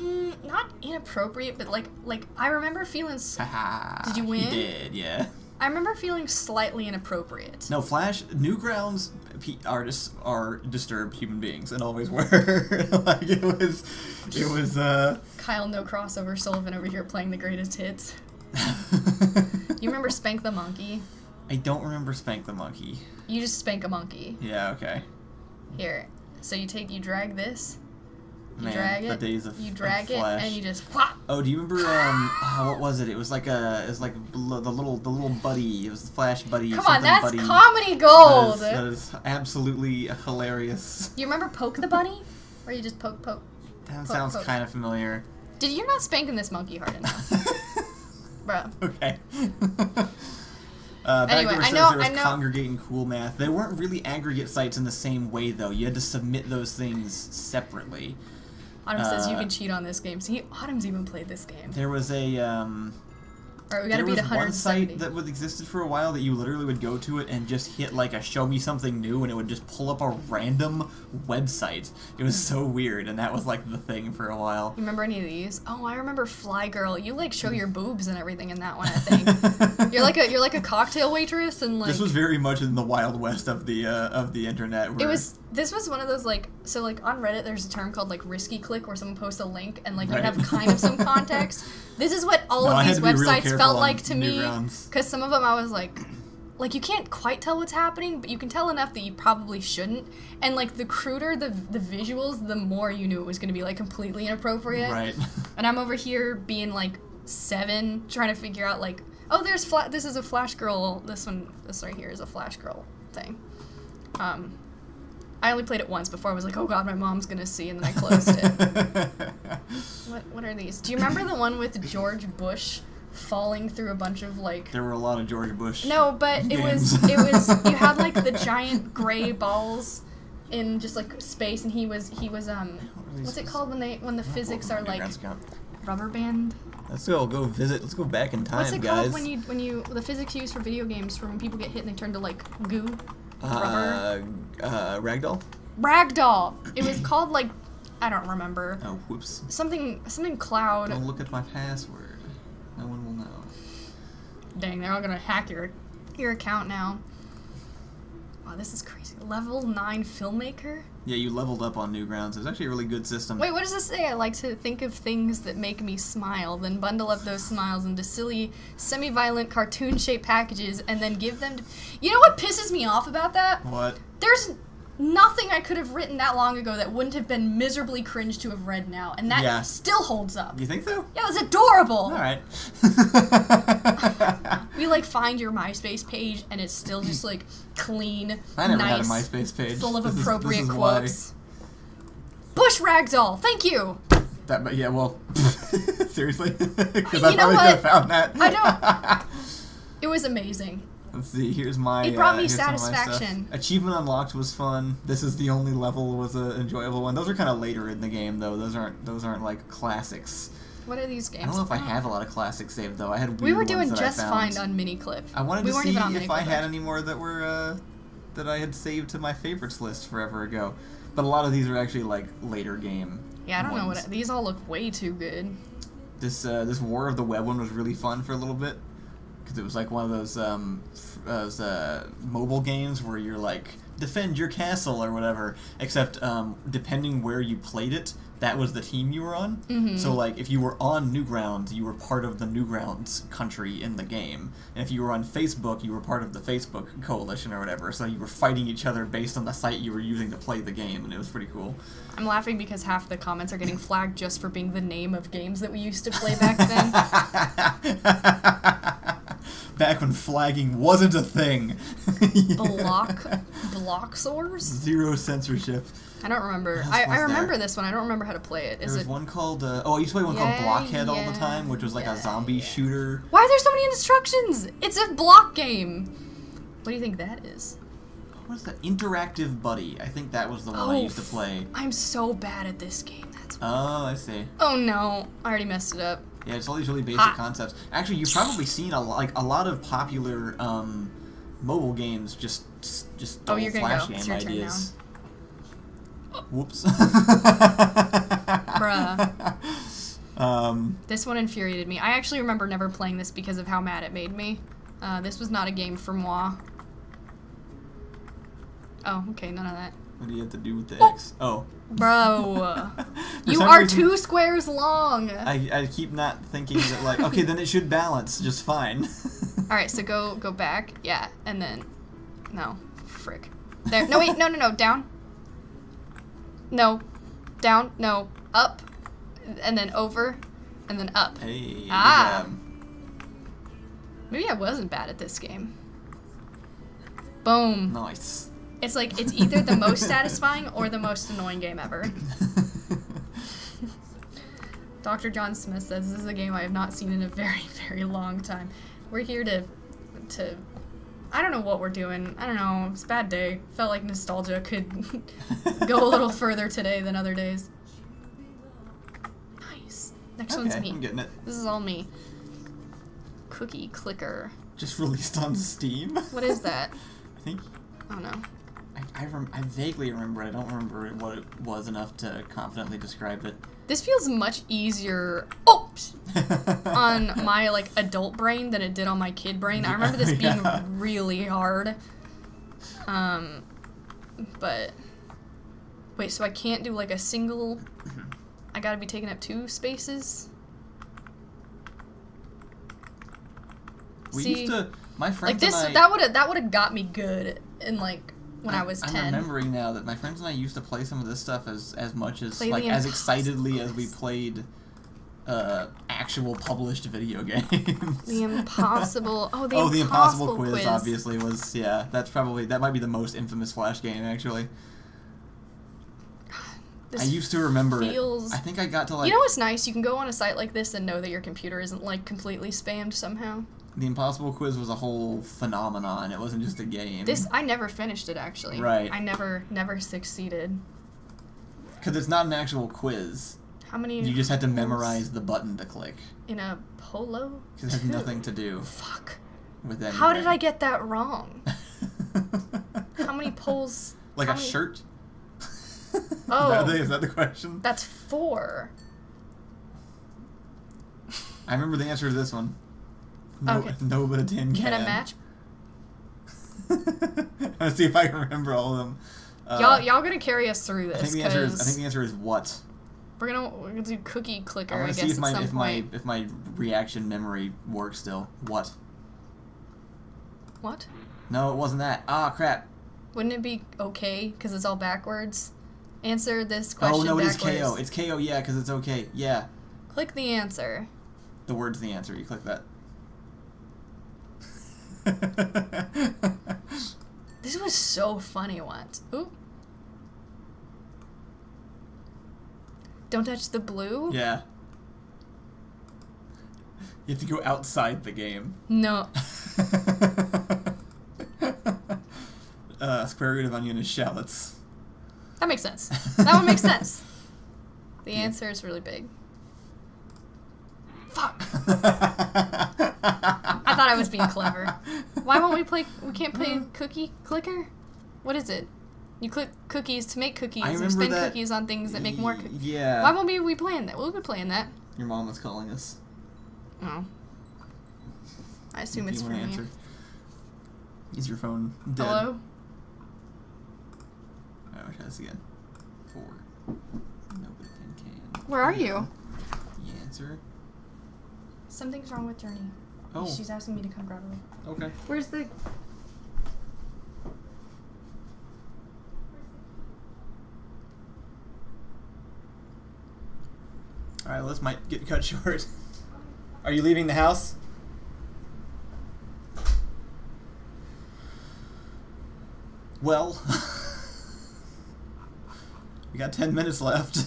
not inappropriate, but, like, I remember feeling... Did you win? You did, yeah. I remember feeling slightly inappropriate. No, Flash, Newgrounds artists are disturbed human beings, and always were. Like, it was, Kyle, no crossover, Sullivan over here playing the greatest hits. You remember Spank the Monkey? I don't remember Spank the Monkey. You just spank a monkey. Yeah, okay. Here. So you drag this. You drag it. You drag it, and you just whop. Oh, do you remember what was it? It was like the little buddy. It was the Flash buddy. Come on, that's buddy. comedy gold. That is absolutely hilarious. You remember Poke the Bunny? Or you just poke? That sounds kind of familiar. You're not spanking this monkey hard enough. Bruh. Okay. Anyway, there was Congregate and Cool Math. They weren't really aggregate sites in the same way, though. You had to submit those things separately. Autumn says you can cheat on this game. See, Autumn's even played this game. There was a, Alright, we gotta beat 170. one site that existed for a while that you literally would go to it and just hit like a show me something new and it would just pull up a random website. It was so weird, and that was like the thing for a while. You remember any of these? Oh, I remember Fly Girl. You like show your boobs and everything in that one, I think. you're like a cocktail waitress and like. This was very much in the Wild West of the internet. Where... This was one of those like on Reddit there's a term called like risky click where someone posts a link and like you have kind of some context. This is what all of these websites felt like to me, because some of them I was like you can't quite tell what's happening, but you can tell enough that you probably shouldn't. And like the cruder the visuals, the more you knew it was going to be like completely inappropriate. Right. And I'm over here being like 7 trying to figure out like, oh, this is a Flash Girl. This right here is a Flash Girl thing. I only played it once before I was like, oh god, my mom's gonna see, and then I closed it. What are these? Do you remember the one with George Bush falling through a bunch of like... There were a lot of George Bush No, but games. it was you had like the giant gray balls in just like space, and he was what's it called when the physics are like rubber band? Let's go visit. Let's go back in time, guys. What's it called when you the physics used for video games for when people get hit and they turn to like goo? Rubber? Ragdoll? Ragdoll! It was called, like, I don't remember. Oh, whoops. Something cloud. Don't look at my password. No one will know. Dang, they're all gonna hack your account now. Wow, this is crazy. Level 9 filmmaker? Yeah, you leveled up on Newgrounds. It's actually a really good system. Wait, what does this say? I like to think of things that make me smile, then bundle up those smiles into silly, semi-violent, cartoon-shaped packages, and then give them to... You know what pisses me off about that? What? There's nothing I could have written that long ago that wouldn't have been miserably cringe to have read now, and that still holds up. You think so? Yeah, it's adorable! Alright. We, like, find your MySpace page, and it's still just, like, clean, I never had a MySpace page. Full of appropriate quotes. Bush Ragdoll, thank you! But yeah, well, seriously? Because I probably could have found that. I don't... It was amazing. Let's see, here's my... It brought me satisfaction. Achievement Unlocked was fun. This is the only level was an enjoyable one. Those are kind of later in the game, though. Those aren't like, classics. What are these games? I don't know if I have a lot of classics saved, though. I had weird We were doing ones just that I found. fine on Miniclip. I wanted to see if I had any more that were, that I had saved to my favorites list forever ago. But a lot of these are actually, like, later game Yeah, I don't ones. know these all look way too good. This War of the Web one was really fun for a little bit. Because it was like one of those mobile games where you're like, defend your castle or whatever. Except, depending where you played it, that was the team you were on. Mm-hmm. So, like, if you were on Newgrounds, you were part of the Newgrounds country in the game. And if you were on Facebook, you were part of the Facebook coalition or whatever. So you were fighting each other based on the site you were using to play the game, and it was pretty cool. I'm laughing because half the comments are getting flagged just for being the name of games that we used to play back then. Back when flagging wasn't a thing. Bloxorx? Zero censorship. I don't remember. I remember this one. I don't remember how to play it. There was one called... I used to play one called Blockhead all the time, which was like a zombie shooter. Why are there so many instructions? It's a block game. What do you think that is? What is that? Interactive Buddy. I think that was the one I used to play. I'm so bad at this game. Oh, I see. Oh no. I already messed it up. Yeah, it's all these really basic concepts. Actually, you've probably seen a lot of popular mobile games just stole Flash game ideas. Whoops. Bruh. This one infuriated me. I actually remember never playing this because of how mad it made me. This was not a game for moi. Oh, okay, none of that. What do you have to do with the X? Oh. Bro. You are reason, 2 squares long. I keep not thinking that, like, okay, then it should balance just fine. Alright, so go back. Yeah, and then... No. Frick. There. No, wait. No. Down. No. Down. No. Up. And then over. And then up. Hey. Maybe I wasn't bad at this game. Boom. Nice. It's like, it's either the most satisfying or the most annoying game ever. Dr. John Smith says, this is a game I have not seen in a very, very long time. We're here to I don't know what we're doing. I don't know. It's a bad day. Felt like nostalgia could go a little further today than other days. Nice. Next one's me. I'm getting it. This is all me. Cookie Clicker. Just released on Steam. What is that? I think. I don't know. I vaguely remember it. I don't remember what it was enough to confidently describe it. This feels much easier on my like adult brain than it did on my kid brain. I remember this being really hard. But wait, so I can't do like a single. I gotta be taking up 2 spaces. We used to. My friends like this. and I, that would have got me good in like when I was 10. I'm remembering now that my friends and I used to play some of this stuff as much as Play like the as Impossible excitedly as we played actual published video games. The Impossible. Oh, the Impossible quiz obviously was that might be the most infamous Flash game actually. I used to remember it. I think I got to like. You know what's nice? You can go on a site like this and know that your computer isn't like completely spammed somehow. The Impossible quiz was a whole phenomenon. It wasn't just a game. I never finished it actually. Right. I never succeeded. Because it's not an actual quiz. How many? You just had to memorize the button to click. In a polo? Because it has nothing to do. Fuck. With anything. How did I get that wrong? How many poles? Like shirt? Oh. Is that the question? That's 4. I remember the answer to this one. No, okay. No, but a tin can. Can a match? Let's see if I can remember all of them. Y'all gonna carry us through this? I think the answer is what. We're gonna do Cookie Clicker. I guess see if if my reaction memory works still. What? What? No, it wasn't that. Ah, crap. Wouldn't it be okay because it's all backwards? Answer this question. Oh no, backwards. it is KO. It's KO. Yeah, because it's okay. Yeah. Click the answer. The word's the answer. You click that. This was so funny once. Ooh. Don't touch the blue? Yeah. You have to go outside the game. No. Square root of onion is shallots. That makes sense. That one makes sense. The answer is really big. Fuck. I thought I was being clever. Why won't we play? We can't play Cookie Clicker? What is it? You click cookies to make cookies. You spin cookies on things that make more cookies. Yeah. Why won't we playing that? We'll be playing that. Your mom was calling us. Oh. I assume it's for me. Answer. Is your phone dead? Hello? Alright, we'll try this again. 4. Nobody can. Where are you? The answer. Something's wrong with Journey. Oh. She's asking me to come grab her. Okay. Where's the... Alright, this might get cut short. Are you leaving the house? Well, we got 10 minutes left.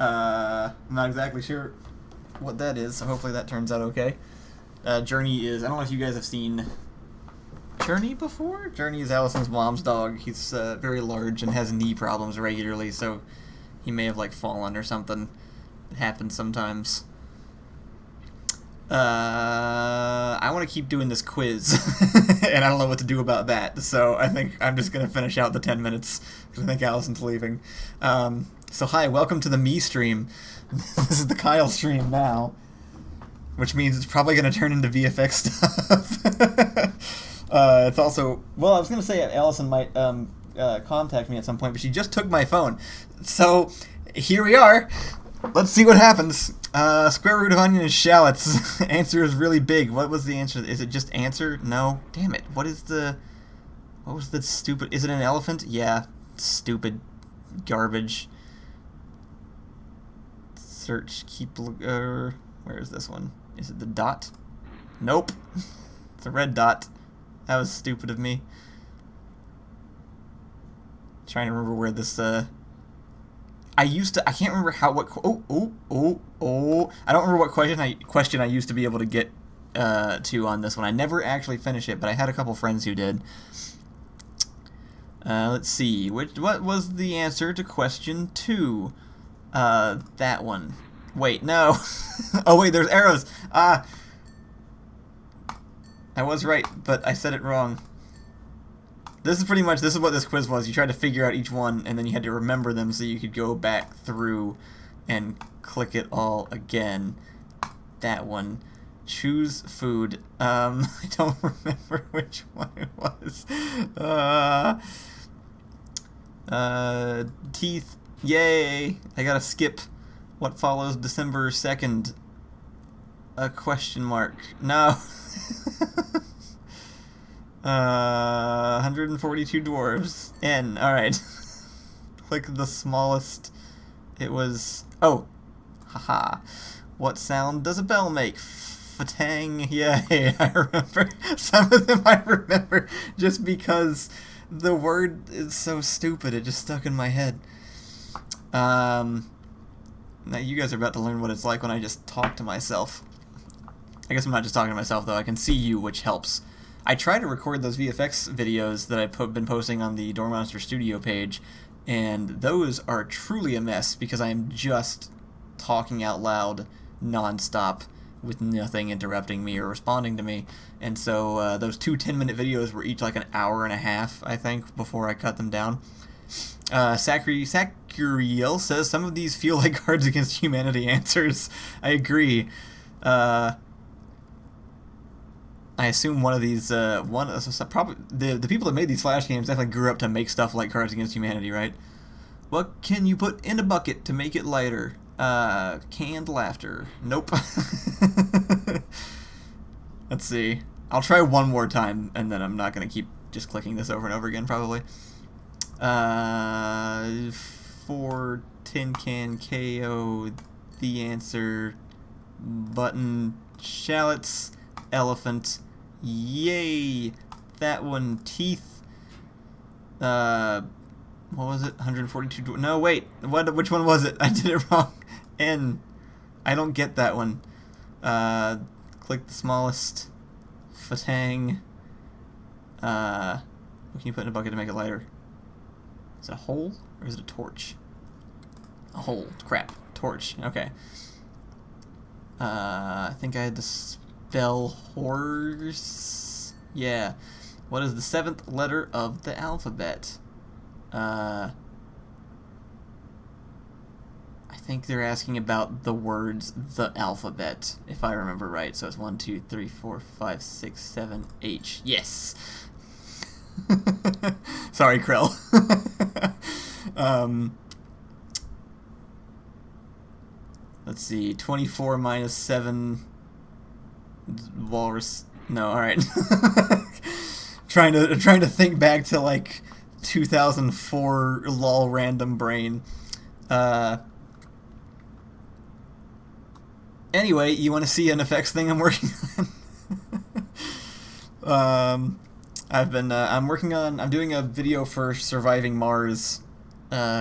I'm not exactly sure what that is, so hopefully that turns out okay. Journey is, I don't know if you guys have seen Journey before? Journey is Allison's mom's dog. He's very large and has knee problems regularly, so he may have like fallen or something. It happens sometimes. I want to keep doing this quiz, and I don't know what to do about that, so I think I'm just going to finish out the 10 minutes, because I think Allison's leaving. So hi, welcome to the me stream. This is the Kyle stream now, which means it's probably going to turn into VFX stuff. It's also, well, I was going to say Allison might contact me at some point, but she just took my phone. So here we are. Let's see what happens. Square root of onion is shallots. Answer is really big. What was the answer? Is it just answer? No. Damn it. What was the stupid... Is it an elephant? Yeah. Stupid garbage. Search, keep... where is this one? Is it the dot? Nope. It's a red dot. That was stupid of me. Trying to remember where this... I can't remember I don't remember what question I used to be able to get to on this one. I never actually finished it, but I had a couple friends who did. Let's see. What was the answer to question 2? That one. Wait, no. Oh, wait, there's arrows. I was right, but I said it wrong. This is what this quiz was. You tried to figure out each one, and then you had to remember them so you could go back through and click it all again. That one. Choose food. I don't remember which one it was. Teeth. Yay! I gotta skip. What follows December 2nd? A question mark. No. 142 dwarves. N. Alright. Click the smallest. It was... Oh. Haha. What sound does a bell make? Fatang. Yay. I remember. Some of them I remember just because the word is so stupid. It just stuck in my head. Now you guys are about to learn what it's like when I just talk to myself. I guess I'm not just talking to myself, though. I can see you, which helps. I try to record those VFX videos that I've been posting on the Door Monster Studio page, and those are truly a mess because I am just talking out loud non-stop with nothing interrupting me or responding to me. And so those 2 10-minute videos were each like an hour and a half, I think, before I cut them down. Sacriel says, some of these feel like Cards Against Humanity answers. I agree. I assume one of these, probably the people that made these Flash games definitely grew up to make stuff like Cards Against Humanity, right? What can you put in a bucket to make it lighter? Canned laughter. Nope. Let's see. I'll try one more time, and then I'm not going to keep just clicking this over and over again, probably. 4 tin can KO. The answer. Button. Shallots. Elephant. Yay! That one. Teeth. What was it? 142. No, wait. Which one was it? I did it wrong. N. I don't get that one. Click the smallest. Fatang. What can you put in a bucket to make it lighter? Is it a hole or is it a torch? A hole. Crap. Torch. Okay. I think I had to spell horse. Yeah. What is the 7th letter of the alphabet? I think they're asking about the words the alphabet, if I remember right. So it's 1, 2, 3, 4, 5, 6, 7, H. Yes. Sorry, Krell. Let's see. 24 minus 7. Walrus. No, all right. trying to think back to like 2004 lol random brain. Anyway, you want to see an effects thing I'm working on? I'm doing a video for Surviving Mars,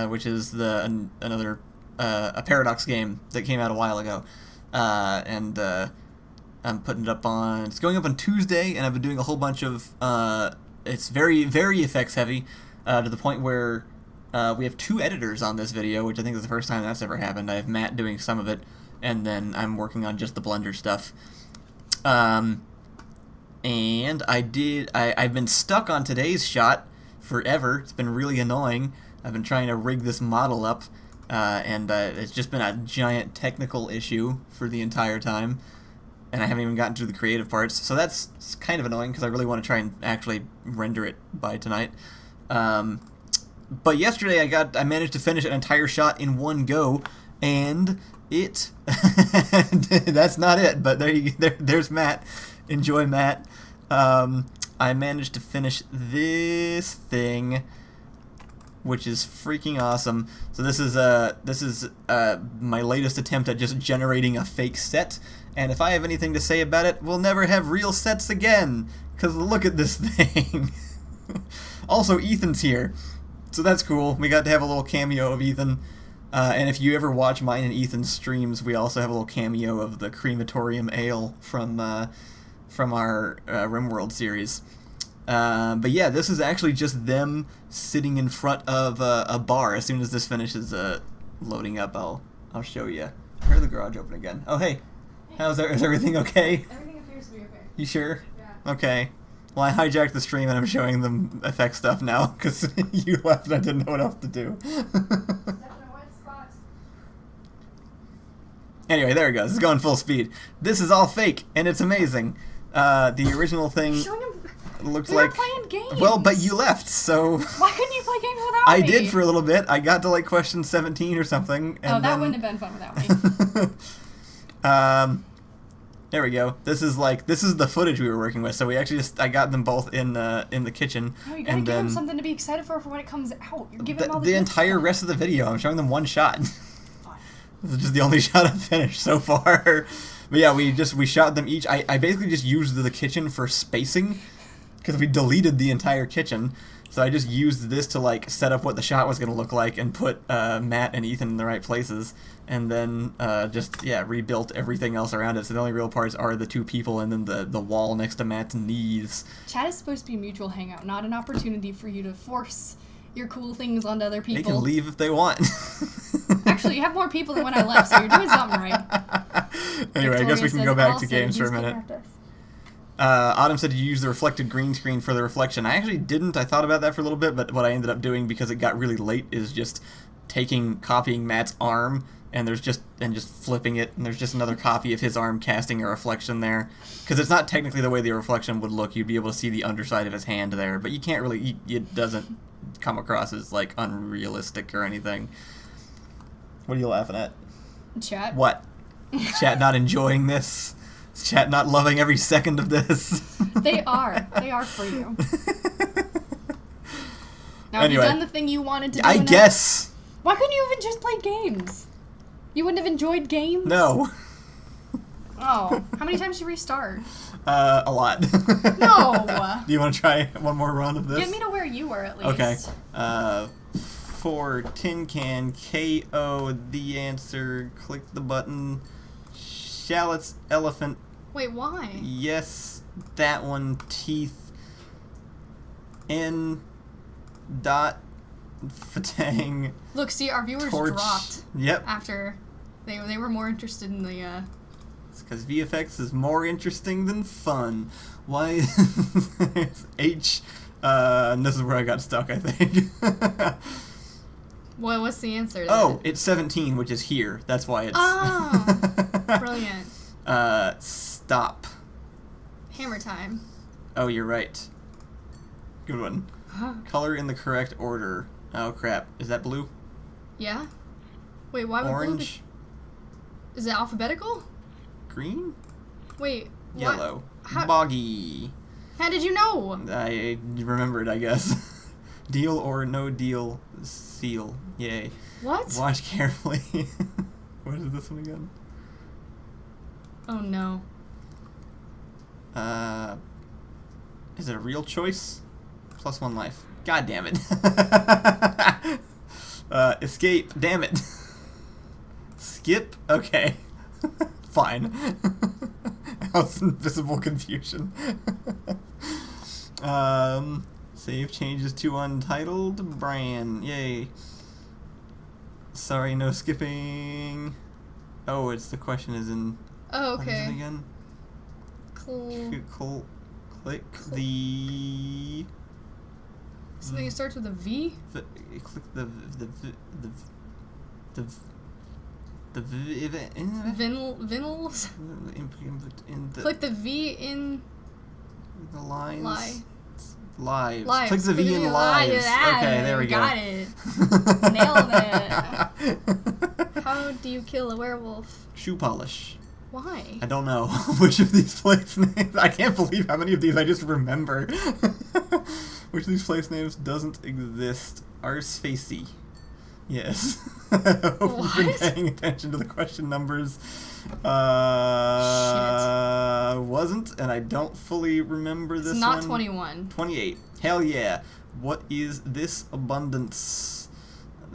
which is another a Paradox game that came out a while ago, and I'm putting it up it's going up on Tuesday, and I've been doing a whole bunch of, it's very, very effects heavy, to the point where we have 2 editors on this video, which I think is the first time that's ever happened. I have Matt doing some of it, and then I'm working on just the Blender stuff. And I've been stuck on today's shot forever. It's been really annoying. I've been trying to rig this model up, and it's just been a giant technical issue for the entire time, and I haven't even gotten to the creative parts, so that's kind of annoying because I really want to try and actually render it by tonight. But yesterday I managed to finish an entire shot in one go, and it that's not it, but there's Matt. Enjoy, Matt. I managed to finish this thing, which is freaking awesome. So this is my latest attempt at just generating a fake set, and if I have anything to say about it, we'll never have real sets again, because look at this thing. Also, Ethan's here, so that's cool. We got to have a little cameo of Ethan. And if you ever watch mine and Ethan's streams, we also have a little cameo of the crematorium ale from from our RimWorld series. But yeah, this is actually just them sitting in front of a bar. As soon as this finishes loading up, I'll show you. I heard the garage open again. Oh, hey. Is everything okay? Everything appears to be okay. You sure? Yeah. Okay. Well, I hijacked the stream and I'm showing them effect stuff now because you left and I didn't know what else to do. Anyway, there it goes. It's going full speed. This is all fake and it's amazing. The original thing looks like... We were playing games. Well, but you left, so... Why couldn't you play games without I me? did for a little bit. I got to like question 17 or something. And that wouldn't have been fun without me. There we go. This is the footage we were working with. So we actually I got them both in the kitchen. No, you gotta give them something to be excited for when it comes out. You're giving them all the entire rest of the video. I'm showing them one shot. Fine. This is just the only shot I've finished so far. But yeah, we shot them each. I basically just used the kitchen for spacing because we deleted the entire kitchen. So I just used this to like set up what the shot was going to look like and put Matt and Ethan in the right places, and then rebuilt everything else around it. So the only real parts are the two people and then the wall next to Matt's knees. Chat is supposed to be a mutual hangout, not an opportunity for you to force your cool things onto other people. They can leave if they want. Actually, you have more people than when I left, so you're doing something right. Anyway, Victoria I guess we can go back to games for a minute. kidnapped us. Autumn said you use the reflected green screen for the reflection. I actually didn't. I thought about that for a little bit, but what I ended up doing because it got really late is just copying Matt's arm and just flipping it, and there's just another copy of his arm casting a reflection there. Because it's not technically the way the reflection would look. You'd be able to see the underside of his hand there, but you can't really. It doesn't come across as like unrealistic or anything. What are you laughing at? Chat. What? Chat not enjoying this? Chat not loving every second of this? They are. They are for you. Now, Anyway. have you done the thing you wanted to do? I guess. Why couldn't you even just play games? You wouldn't have enjoyed games? No. Oh. How many times did you restart? A lot. No. Do you want to try one more run of this? Get me to where you were, at least. Okay. For tin can, KO the answer, click the button, shallots, elephant, Wait, why? yes, that one, teeth, N, dot, fatang, Look, see, our viewers torch. dropped Yep. after they were more interested in the, It's because VFX is more interesting than fun. Why? It's H, and this is where I got stuck, I think. Well, what's the answer? Oh, it's 17, which is here. That's why it's... Oh, brilliant. Stop. Hammer time. Oh, you're right. Good one. Huh. Color in the correct order. Oh, crap. Is that blue? Yeah? Wait, why would blue Orange? be... Is it alphabetical? Green? Wait, Yellow. How... Boggy. How did you know? I remembered, I guess. Deal or no deal. Seal. Yay. What? Watch carefully. What is this one again? Oh, no. Is it a real choice? +1 life. God damn it. Escape. Damn it. Skip? Okay. Fine. How's invisible confusion? Save changes to Untitled. Bran. Yay. Sorry, no skipping. Oh, it's the question is in... Oh, What is it okay. again? Cool. Click the... Something that starts with a V? Click the Vinyls? input in the... Click the V in... The lines. Lives. Click the V in lives. Okay, there we go. Got it. Nailed it. How do you kill a werewolf? Shoe polish. Why? I don't know which of these place names. I can't believe how many of these I just remember. Which of these place names doesn't exist? Ars Facey. Yes. I hope you've been paying attention to the question numbers. Wasn't, and I don't fully remember this It's not one. 21. 28. Hell yeah. What is this abundance?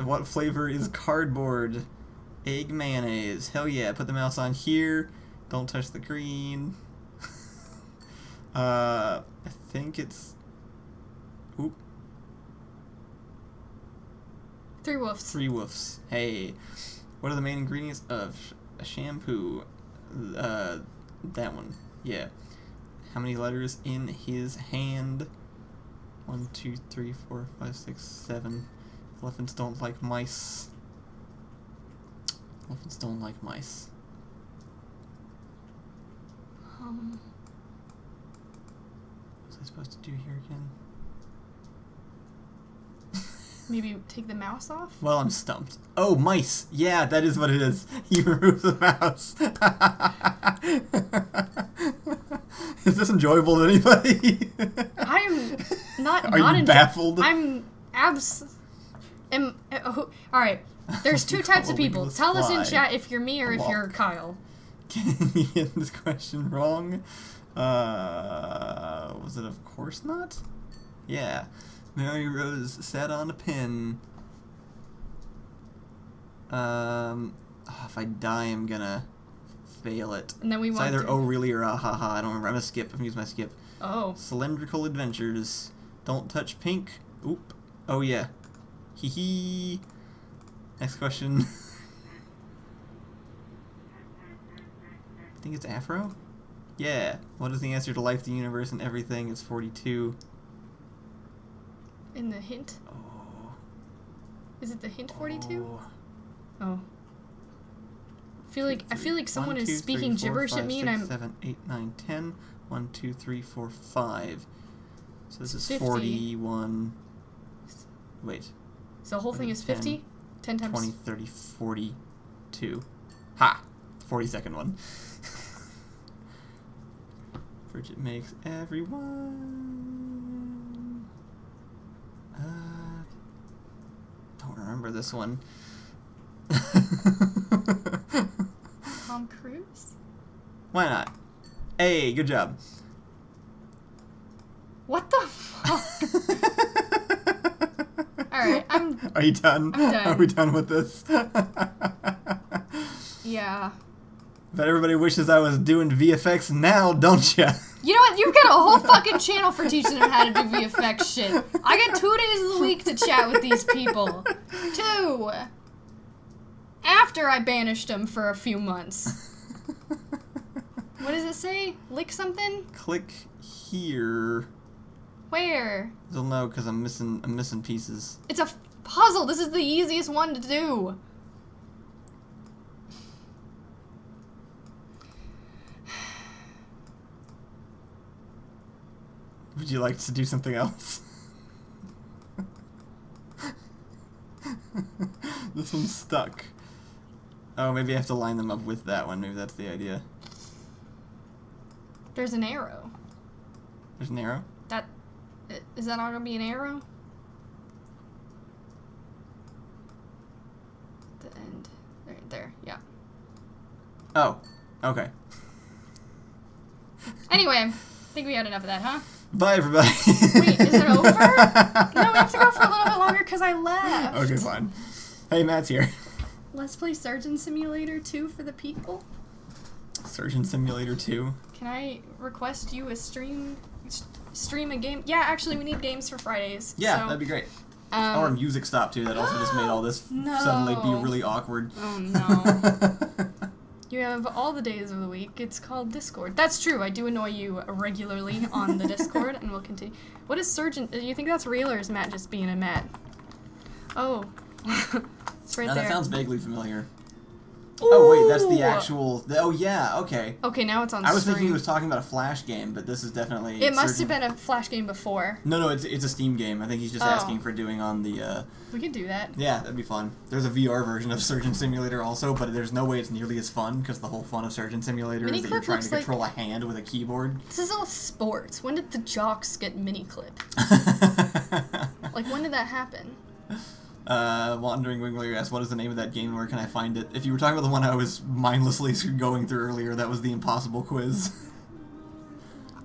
What flavor is cardboard? Egg mayonnaise. Hell yeah. Put the mouse on here. Don't touch the green. I think it's... Oop. 3 woofs. 3 woofs. Hey. What are the main ingredients of a shampoo? That one. Yeah. How many letters in his hand? 1, 2, 3, 4, 5, 6, 7. Elephants don't like mice. Elephants don't like mice. Um... What was I supposed to do here again? Maybe take the mouse off? Well, I'm stumped. Oh, mice! Yeah, that is what it is. You remove the mouse. Is this enjoyable to anybody? I'm not. Are you baffled? Alright, there's 2 types of people. Tell us in chat if you're me or if you're Kyle. Can you get this question wrong? Was it of course not? Yeah. Mary Rose sat on a pin. If I die, I'm gonna fail it. And then we it's want either oh really or ah ha ha. I don't remember. I'm gonna skip. I'm gonna use my skip. Oh. Cylindrical adventures. Don't touch pink. Oop. Oh yeah. Hee hee. Next question. I think it's Afro? Yeah. What is the answer to life, the universe, and everything? It's 42. In the hint? Oh. Is it the hint 42? Oh. I feel like someone is speaking gibberish at me, and I'm 7, 8, 9, 10. 1, 2, 3, 4, 5. So this is 50. 41. Wait. So the whole thing is 50? 10 times 20, 30, 42. Ha! 42nd one. Bridget makes everyone. Don't remember this one. Tom Cruise? Why not? Hey, good job. What the fuck? Alright, Are you done? I'm done. Are we done with this? Yeah. Bet everybody wishes I was doing VFX now, don't ya? You know what? You've got a whole fucking channel for teaching them how to do VFX shit. I got 2 days of the week to chat with these people. 2. After I banished them for a few months. What does it say? Lick something? Click here. Where? You'll know because I'm missing pieces. It's a puzzle. This is the easiest one to do. Would you like to do something else? This one's stuck. Oh, maybe I have to line them up with that one. Maybe that's the idea. There's an arrow. There's an arrow? Is that not gonna be an arrow? The end. Right there, yeah. Oh, okay. Anyway, I think we had enough of that, huh? Bye, everybody. Wait, is it over? No, we have to go for a little bit longer because I left. Okay, fine. Hey, Matt's here. Let's play Surgeon Simulator 2 for the people. Surgeon Simulator 2. Can I request you a stream a game? Yeah, actually, we need games for Fridays. Yeah, so, that'd be great. Our music stopped too. That also just made all this suddenly be really awkward. Oh no. You have all the days of the week. It's called Discord. That's true. I do annoy you regularly on the Discord, and we'll continue. What is Surgeon? Do you think that's real, or is Matt just being a Matt? Oh. It's right there. That sounds vaguely familiar. Ooh. Oh, wait, that's the actual... Oh, yeah, okay. Okay, now it's on I was stream. thinking he was talking about a Flash game, but this is definitely... It must have been a Flash game before. No, it's a Steam game. I think he's just asking for doing on the... We could do that. Yeah, that'd be fun. There's a VR version of Surgeon Simulator also, but there's no way it's nearly as fun, because the whole fun of Surgeon Simulator is that you're trying to control a hand with a keyboard. This is all sports. When did the jocks get mini-clip? Like, when did that happen? Wandering Wingler asked, what is the name of that game, where can I find it? If you were talking about the one I was mindlessly going through earlier, that was the Impossible Quiz.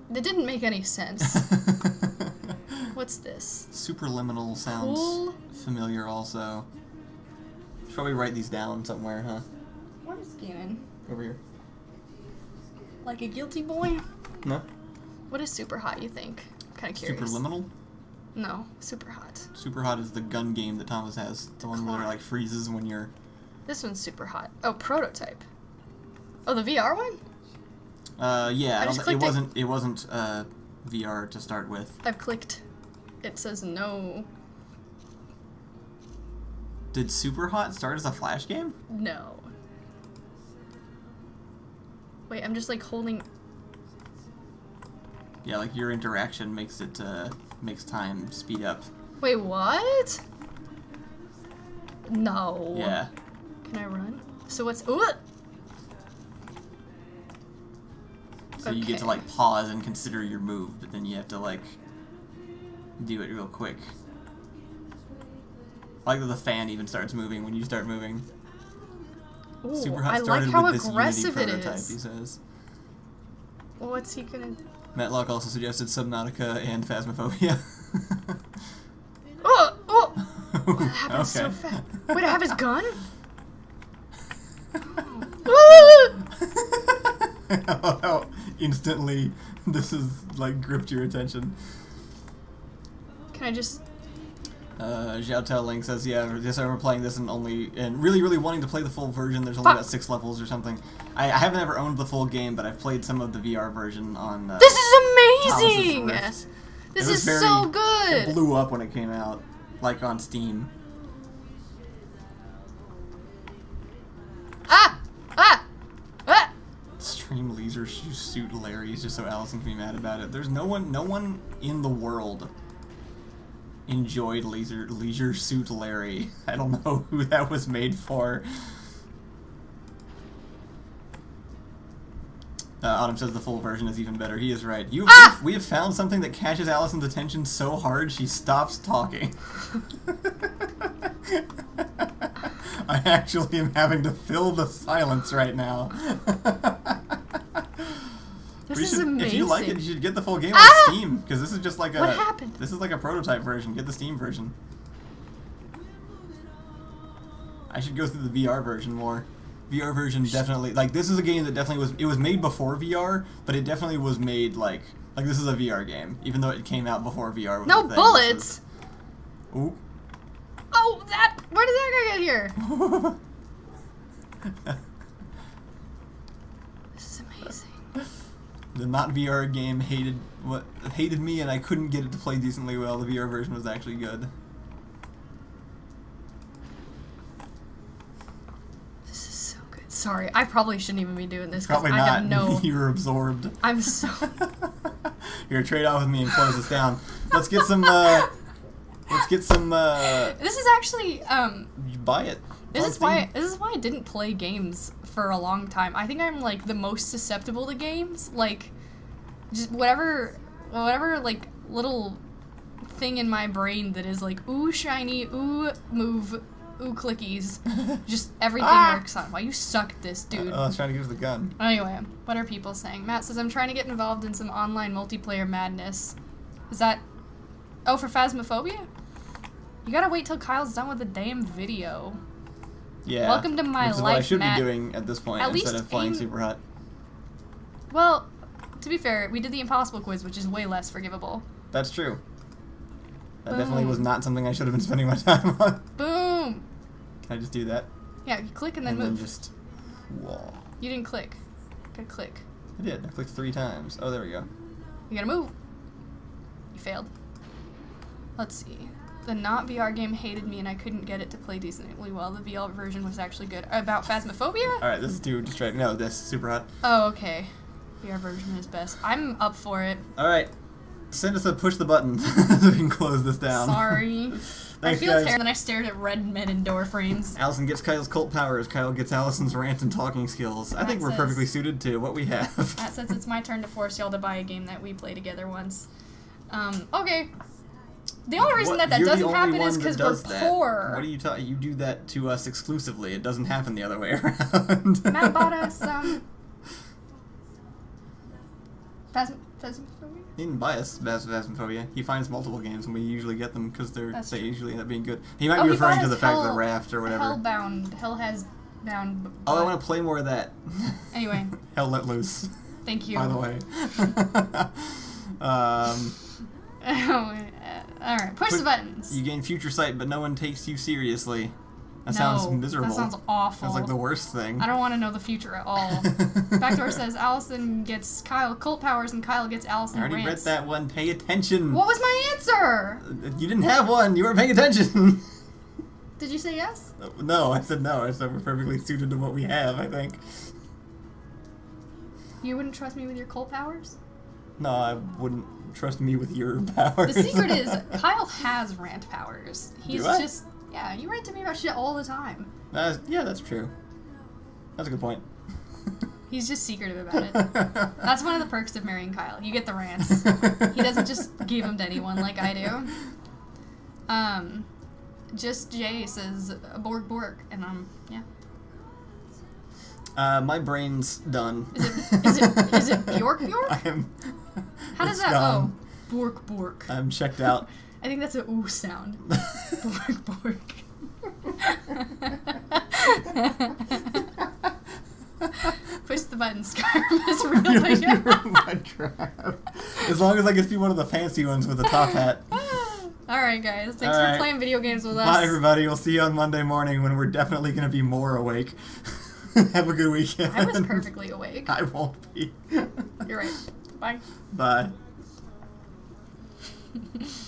That didn't make any sense. What's this? Superliminal sounds familiar also. Should probably write these down somewhere, huh? What is scanning? Over here. Like a guilty boy? No. What is super hot, you think? I'm kind of curious. Superliminal? No, super hot. Super hot is the gun game that Thomas has. The one where it like freezes when you're... This one's super hot. Oh, prototype. Oh, the VR one? Yeah, it wasn't VR to start with. I've clicked. It says no. Did Super Hot start as a Flash game? No. Wait, I'm just like holding... Yeah, like your interaction makes it, makes time speed up. Wait, what? No. Yeah. Can I run? So what's... Ooh! So you get to like pause and consider your move, but then you have to like do it real quick. I like that the fan even starts moving when you start moving. Ooh, Super Hot I started like how with this aggressive Unity it prototype, is. he says. Well, what's he gonna... Matlock also suggested Subnautica and Phasmophobia. Oh! Oh! That happened so fast. Wait, I have his gun? How instantly this is like gripped your attention. Can I just... Xiaotao Ling says, yeah, yes, I remember playing this and really wanting to play the full version. There's only about 6 levels or something. I haven't ever owned the full game, but I've played some of the VR version on This is amazing! This is so good! It blew up when it came out, like on Steam. Ah! Ah! Ah! Stream Leisure Suit Larry just so Allison can be mad about it. There's no one in the world enjoyed Leisure Suit Larry. I don't know who that was made for. Autumn says the full version is even better. He is right. We have found something that catches Allison's attention so hard she stops talking. I actually am having to fill the silence right now. This is amazing. If you like it, you should get the full game on Steam, because this is just like a... What happened? This is like a prototype version. Get the Steam version. I should go through the VR version more. VR version definitely... Like, this is a game that definitely was... It was made before VR, but it definitely was made, like... Like, this is a VR game, even though it came out before VR was No a thing. bullets! Ooh. Oh, that... Where did that guy get here? This is amazing. The not VR game hated me, and I couldn't get it to play decently well. The VR version was actually good. This is so good. Sorry, I probably shouldn't even be doing this because Probably I not. have no... You were absorbed. I'm so... Here, trade off with me and close this down. Let's get some. Let's get some. This is actually You buy it. This is why I didn't play games for a long time. I think I'm like the most susceptible to games. Like, just whatever like little thing in my brain that is like ooh shiny, ooh move, ooh clickies. Just everything works on. Why you suck at this, dude? I was trying to use the gun. Anyway, what are people saying? Matt says I'm trying to get involved in some online multiplayer madness. Is that? Oh, for Phasmophobia? You gotta wait till Kyle's done with the damn video. Yeah. Welcome to my which is life, what I should Matt. be doing at this point instead of playing Super Hot. Well, to be fair, we did the impossible quiz, which is way less forgivable. That's true. That Boom. definitely was not something I should have been spending my time on. Boom! Can I just do that? Yeah, you click and then move. And then just... Whoa. You didn't click. You gotta click. I did. I clicked 3 times. Oh, there we go. You gotta move. You failed. Let's see. The not VR game hated me and I couldn't get it to play decently well. The VR version was actually good. About Phasmophobia? Alright, this is too distracting. No, this is Super Hot. Oh, okay. VR version is best. I'm up for it. Alright. Send us a push the button so we can close this down. Sorry. Thanks, I feel guys. terrible. Then I stared at red men in door frames. Allison gets Kyle's cult powers. Kyle gets Allison's rant and talking skills. I think we're perfectly suited to what we have. Matt says it's my turn to force y'all to buy a game that we play together once. Okay. The only reason that doesn't happen is because we're poor. What are you talking? You do that to us exclusively. It doesn't happen the other way around. Matt bought us some... Phasmophobia? He didn't buy us Phasmophobia. He finds multiple games and we usually get them because they usually end up being good. He might be referring to the fact of the raft or whatever. Hellbound. Hell has bound... Oh, I want to play more of that. Anyway. Hell let loose. Thank you. By the way. Alright, push the buttons. You gain future sight, but no one takes you seriously. That sounds miserable. That sounds awful. Sounds like the worst thing. I don't want to know the future at all. Backdoor says Allison gets Kyle cult powers and Kyle gets Allison I already rants. read that one. Pay attention. What was my answer? You didn't have one. You weren't paying attention. Did you say yes? No, I said no. I said we're perfectly suited to what we have, I think. You wouldn't trust me with your cult powers? No, I wouldn't trust me with your powers. The secret is Kyle has rant powers. He's Do I? just... Yeah, you rant to me about shit all the time. Yeah, that's true. That's a good point. He's just secretive about it. That's one of the perks of marrying Kyle. You get the rants. He doesn't just give them to anyone like I do. Just Jay says Borg Borg, and yeah. My brain's done. Is it Bjork Bjork? How does that? Gone. Oh, Bork Bork. I'm checked out. I think that's a ooh sound. Bork Bork. Push the button. Skyrim is really As long as I get to be one of the fancy ones with the top hat. Alright, guys. Thanks for playing video games with us. Bye, everybody. We'll see you on Monday morning when we're definitely going to be more awake. Have a good weekend. I was perfectly awake. I won't be. You're right. Bye. Bye.